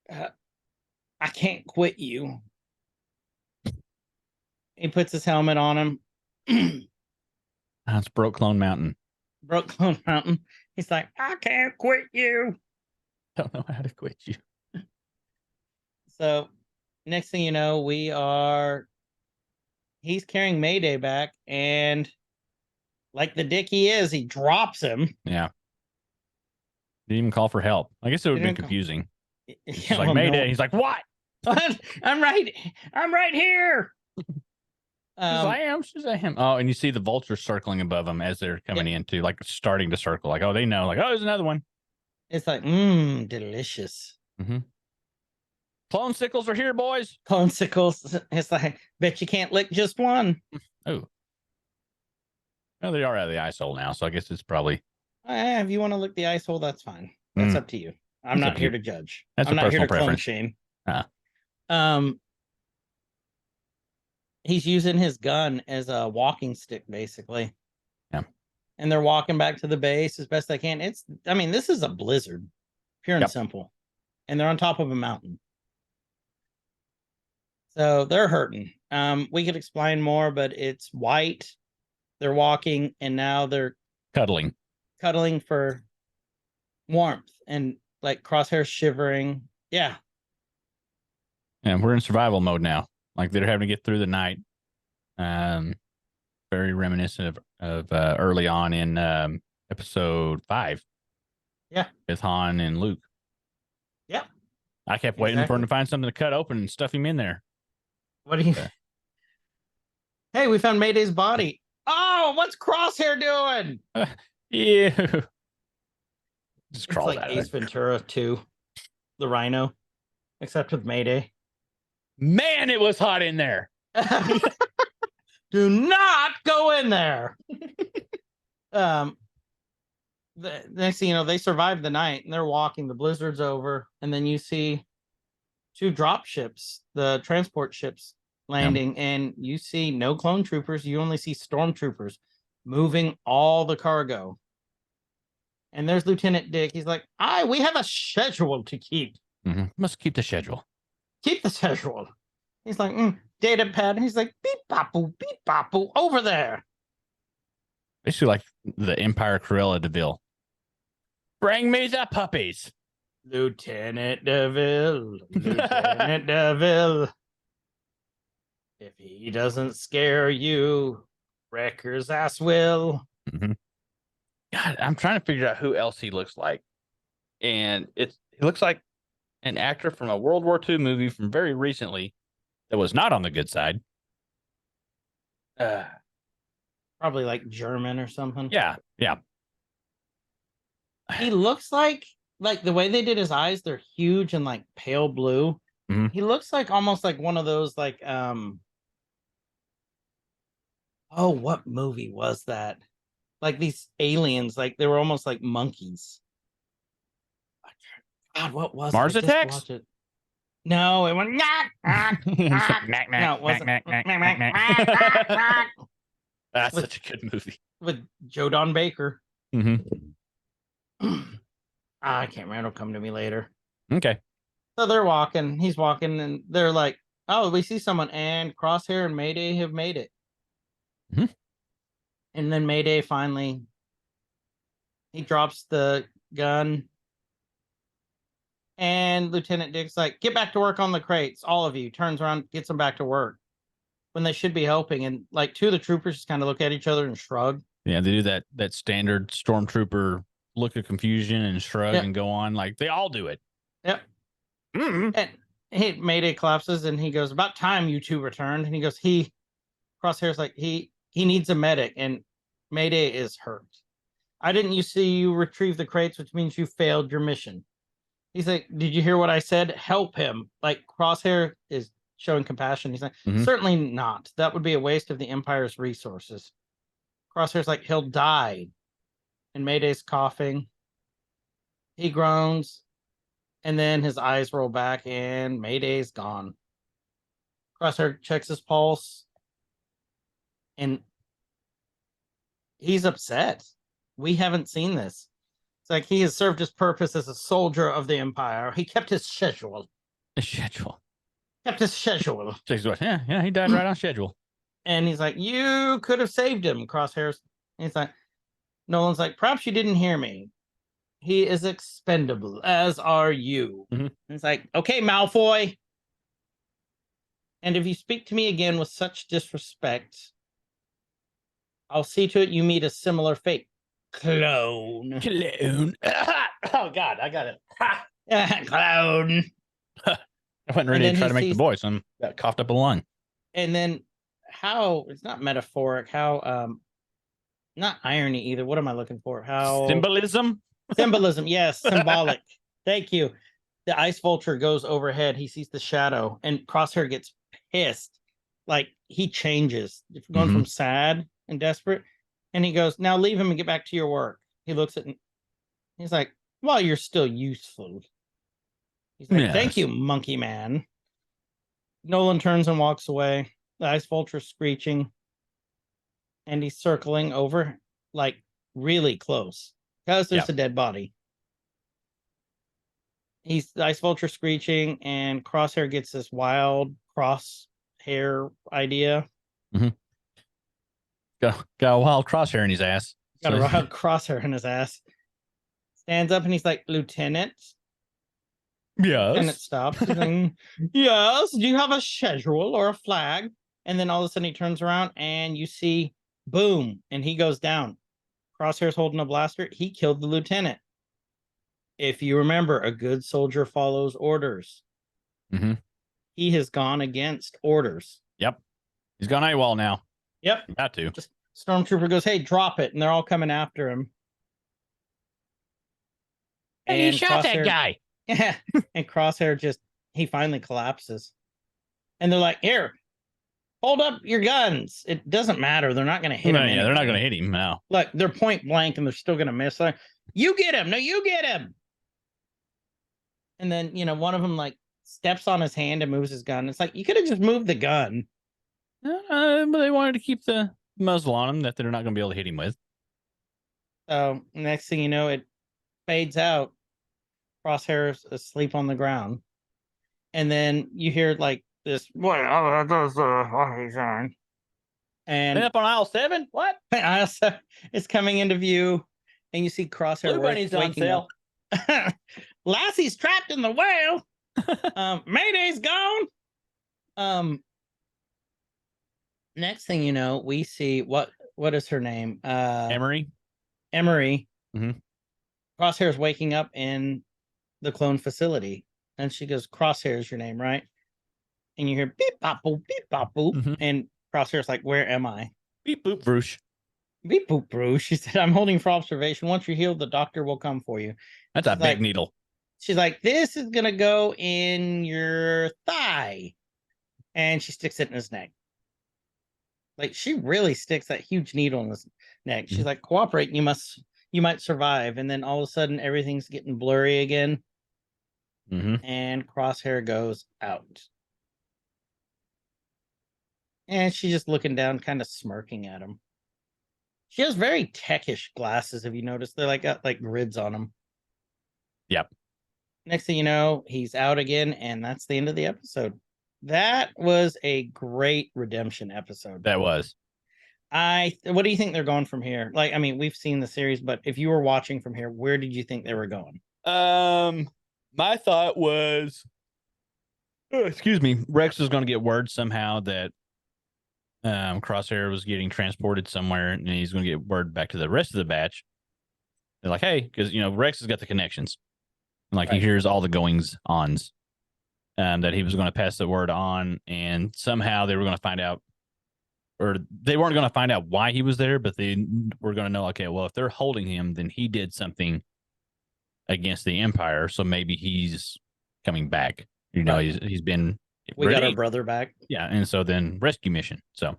[SPEAKER 2] "I can't quit you." He puts his helmet on him.
[SPEAKER 3] That's Broke Clone Mountain.
[SPEAKER 2] Broke Clone Mountain. He's like, "I can't quit you."
[SPEAKER 3] Don't know how to quit you.
[SPEAKER 2] So, next thing you know, he's carrying Mayday back, and like the dick he is, he drops him.
[SPEAKER 3] Yeah. Didn't even call for help. I guess it would have been confusing. He's like, Mayday. No. He's like, "What?
[SPEAKER 2] I'm right here."
[SPEAKER 3] Shazam. Oh, and you see the vultures circling above them as they're coming into, starting to circle. Like, oh, they know. Like, oh, there's another one.
[SPEAKER 2] It's like, delicious.
[SPEAKER 3] Mm-hmm. Clone sickles are here, boys.
[SPEAKER 2] Clone sickles. It's like, bet you can't lick just one.
[SPEAKER 3] Oh. Well, they are out of the ice hole now, so I guess it's probably.
[SPEAKER 2] If you want to lick the ice hole, that's fine. That's up to you. I'm not here to judge.
[SPEAKER 3] That's
[SPEAKER 2] I'm
[SPEAKER 3] a
[SPEAKER 2] not here
[SPEAKER 3] personal
[SPEAKER 2] to clone
[SPEAKER 3] preference.
[SPEAKER 2] shame. He's using his gun as a walking stick, basically.
[SPEAKER 3] Yeah.
[SPEAKER 2] And they're walking back to the base as best they can. This is a blizzard, pure and simple. And they're on top of a mountain. So they're hurting. We could explain more, but it's white. They're walking, and now they're
[SPEAKER 3] cuddling
[SPEAKER 2] for warmth, and Crosshair's shivering. Yeah.
[SPEAKER 3] And we're in survival mode now. They're having to get through the night. Very reminiscent of early on in episode 5.
[SPEAKER 2] Yeah.
[SPEAKER 3] With Han and Luke.
[SPEAKER 2] Yeah.
[SPEAKER 3] I kept waiting for him to find something to cut open and stuff him in there.
[SPEAKER 2] What do you? Hey, we found Mayday's body. Oh, what's Crosshair doing?
[SPEAKER 3] Ew.
[SPEAKER 2] Just crawls out. Ace Ventura 2, the Rhino, except with Mayday.
[SPEAKER 3] Man, it was hot in there.
[SPEAKER 2] do not go in there. The next thing you know, they survived the night and they're walking. The blizzard's over, and then you see two drop ships, the transport ships landing, and you see no clone troopers. You only see stormtroopers moving all the cargo. And there's Lieutenant Dick. He's like, we have a schedule to keep.
[SPEAKER 3] Must keep the schedule.
[SPEAKER 2] Keep the schedule. He's like, data pad. He's like, beep bop over there.
[SPEAKER 3] Basically like the Empire Cruella DeVille. Bring me the puppies.
[SPEAKER 2] Lieutenant DeVille. Lieutenant DeVille. If he doesn't scare you, Wrecker's ass will.
[SPEAKER 3] God, I'm trying to figure out who else he looks like. And he looks like an actor from a World War II movie from very recently that was not on the good side.
[SPEAKER 2] Probably like German or something.
[SPEAKER 3] Yeah.
[SPEAKER 2] He looks like the way they did his eyes, they're huge and like pale blue. He looks like almost like one of those like what movie was that? Like these aliens, like they were almost like monkeys. God, what was
[SPEAKER 3] Mars
[SPEAKER 2] it?
[SPEAKER 3] Attacks?
[SPEAKER 2] No, it was not. No, it wasn't.
[SPEAKER 3] That's such a good movie.
[SPEAKER 2] With Joe Don Baker. I can't remember. It'll come to me later.
[SPEAKER 3] Okay.
[SPEAKER 2] So they're walking. He's walking, and they're like, "Oh, we see someone." And Crosshair and Mayday have made it. And then Mayday finally, he drops the gun, and Lieutenant Dick's like, "Get back to work on the crates, all of you." Turns around, gets them back to work when they should be helping, and like two of the troopers just kind of look at each other and shrug.
[SPEAKER 3] Yeah, they do that standard stormtrooper look of confusion and shrug and go on. Like they all do it.
[SPEAKER 2] Yep. And Mayday collapses, and he goes, "About time you two returned." And he goes, Crosshair's like, he needs a medic, and Mayday is hurt. "I didn't see you retrieve the crates, which means you failed your mission." He's like, "Did you hear what I said? Help him." Like Crosshair is showing compassion. He's like, "Certainly not. That would be a waste of the Empire's resources." Crosshair's like, "He'll die." And Mayday's coughing. He groans, and then his eyes roll back, and Mayday's gone. Crosshair checks his pulse, and he's upset. We haven't seen this. It's like he has served his purpose as a soldier of the Empire. He kept his schedule. Kept his schedule.
[SPEAKER 3] Yeah, he died right on schedule.
[SPEAKER 2] And he's like, "You could have saved him," Crosshairs. And he's like, Nolan's like, "Perhaps you didn't hear me. He is expendable, as are you." And it's like, "Okay, Malfoy. And if you speak to me again with such disrespect, I'll see to it you meet a similar fate. Clone."
[SPEAKER 3] Oh, God, I got it.
[SPEAKER 2] Clone.
[SPEAKER 3] I wasn't ready to try to make the voice. I got coughed up a lung.
[SPEAKER 2] And then it's not metaphoric, not irony either. What am I looking for?
[SPEAKER 3] Symbolism?
[SPEAKER 2] Symbolism, yes, symbolic. Thank you. The ice vulture goes overhead. He sees the shadow, and Crosshair gets pissed. Like he changes, going from sad and desperate. And he goes, "Now leave him and get back to your work." He looks at him. He's like, "Well, you're still useful." He's like, "Thank you, monkey man." Nolan turns and walks away. The ice vulture's screeching. And he's circling over, like really close, because there's a dead body. The ice vulture screeching, and Crosshair gets this wild crosshair idea.
[SPEAKER 3] Got a wild crosshair in his ass.
[SPEAKER 2] Got a wild crosshair in his ass. Stands up and he's like, "Lieutenant."
[SPEAKER 3] Yes.
[SPEAKER 2] Lieutenant stops. He's like, "Yes. Do you have a schedule or a flag?" And then all of a sudden he turns around and you see, boom, and he goes down. Crosshair's holding a blaster. He killed the lieutenant. If you remember, a good soldier follows orders. He has gone against orders.
[SPEAKER 3] Yep. He's gone AWOL now.
[SPEAKER 2] Yep.
[SPEAKER 3] Got to.
[SPEAKER 2] Just Stormtrooper goes, "Hey, drop it." And they're all coming after him.
[SPEAKER 3] And you shot that guy.
[SPEAKER 2] And Crosshair he finally collapses. And they're like, "Here, hold up your guns. It doesn't matter. They're not going to hit him.
[SPEAKER 3] Yeah, they're not
[SPEAKER 2] anyway.
[SPEAKER 3] going to hit him. No.
[SPEAKER 2] Look, they're point blank and they're still going to miss. Like, you get him. No, you get him. And then, one of them like steps on his hand and moves his gun. It's like, you could have just moved the gun.
[SPEAKER 3] But they wanted to keep the muzzle on him that they're not going to be able to hit him with.
[SPEAKER 2] So next thing you know, it fades out. Crosshair's asleep on the ground. And then you hear like this, and
[SPEAKER 3] Up on aisle 7? What?
[SPEAKER 2] it's coming into view, and you see Crosshair
[SPEAKER 3] Blue Bunny's on
[SPEAKER 2] waking
[SPEAKER 3] sale.
[SPEAKER 2] up. Lassie's trapped in the whale. Mayday's gone. Next thing you know, we see what is her name?
[SPEAKER 3] Emery.
[SPEAKER 2] Mhm. Crosshair's waking up in the clone facility, and she goes, "Crosshair's your name, right?" And you hear beep bop boop,
[SPEAKER 3] Mhm.
[SPEAKER 2] and Crosshair's like, "Where am I?"
[SPEAKER 3] Beep boop Vroosh.
[SPEAKER 2] Beep boop Bruce. She said, "I'm holding for observation. Once you're healed, the doctor will come for you."
[SPEAKER 3] That's a
[SPEAKER 2] She's
[SPEAKER 3] big
[SPEAKER 2] like-
[SPEAKER 3] needle.
[SPEAKER 2] She's like, "This is gonna go in your thigh," and she sticks it in his neck. Like, she really sticks that huge needle in his neck. She's
[SPEAKER 3] Mhm.
[SPEAKER 2] like, "Cooperate. You might survive." And then all of a sudden, everything's getting blurry again,
[SPEAKER 3] Mm-hmm.
[SPEAKER 2] and Crosshair goes out. And she's just looking down, kind of smirking at him. She has very techish glasses. Have you noticed? They're like got like grids on them.
[SPEAKER 3] Yep.
[SPEAKER 2] Next thing you know, he's out again, and that's the end of the episode. That was a great redemption episode.
[SPEAKER 3] That was.
[SPEAKER 2] What do you think they're going from here? Like, I mean, we've seen the series, but if you were watching from here, where did you think they were going?
[SPEAKER 3] My thought was, excuse me, Rex was going to get word somehow that Crosshair was getting transported somewhere, and he's going to get word back to the rest of the batch. They're like, hey, because Rex has got the connections, and like
[SPEAKER 2] Right.
[SPEAKER 3] he hears all the goings ons, that he was going to pass the word on, and somehow they were going to find out, or they weren't going to find out why he was there, but they were going to know, okay, well, if they're holding him, then he did something against the Empire, so maybe he's coming back.
[SPEAKER 2] Right.
[SPEAKER 3] He's been.
[SPEAKER 2] We got
[SPEAKER 3] ready.
[SPEAKER 2] our brother back.
[SPEAKER 3] Yeah, and so then rescue mission. So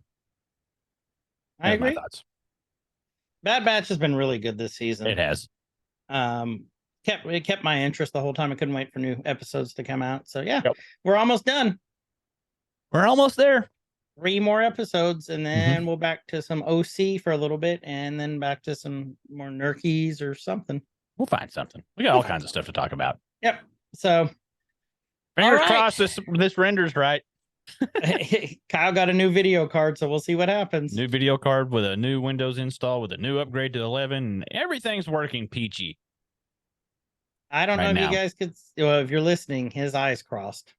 [SPEAKER 2] I
[SPEAKER 3] that's my
[SPEAKER 2] agree.
[SPEAKER 3] thoughts.
[SPEAKER 2] Bad Batch has been really good this season.
[SPEAKER 3] It has.
[SPEAKER 2] It kept my interest the whole time. I couldn't wait for new episodes to come out. So yeah,
[SPEAKER 3] Yep.
[SPEAKER 2] We're almost done.
[SPEAKER 3] We're almost there.
[SPEAKER 2] 3 more episodes, and then we'll back to some OC for a little bit, and then back to some more Nerkies or something.
[SPEAKER 3] We'll find something. We got all kinds of stuff to talk about.
[SPEAKER 2] Yep. So
[SPEAKER 3] Fingers
[SPEAKER 2] right.
[SPEAKER 3] crossed this renders right.
[SPEAKER 2] Kyle got a new video card, so we'll see what happens.
[SPEAKER 3] New video card with a new Windows install with a new upgrade to 11, and everything's working peachy.
[SPEAKER 2] I don't know
[SPEAKER 3] right
[SPEAKER 2] if
[SPEAKER 3] now.
[SPEAKER 2] you guys could, if you're listening, his eyes crossed.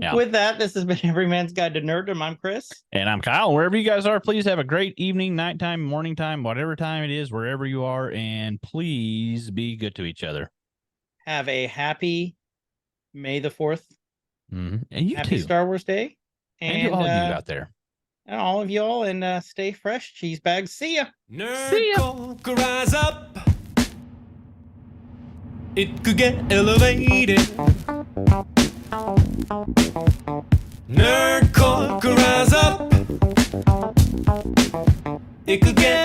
[SPEAKER 3] Yeah.
[SPEAKER 2] With that, this has been Every Man's Guide to Nerddom. I'm Chris.
[SPEAKER 3] And I'm Kyle. Wherever you guys are, please have a great evening, nighttime, morning time, whatever time it is, wherever you are, and please be good to each other.
[SPEAKER 2] Have a happy May the 4th.
[SPEAKER 3] And you
[SPEAKER 2] Happy
[SPEAKER 3] too.
[SPEAKER 2] Star Wars Day.
[SPEAKER 3] And to all of you out there.
[SPEAKER 2] And all of y'all, and stay fresh, cheese bags. See ya.
[SPEAKER 1] Nerd could rise up. It could get elevated. Nerd could rise up. It could get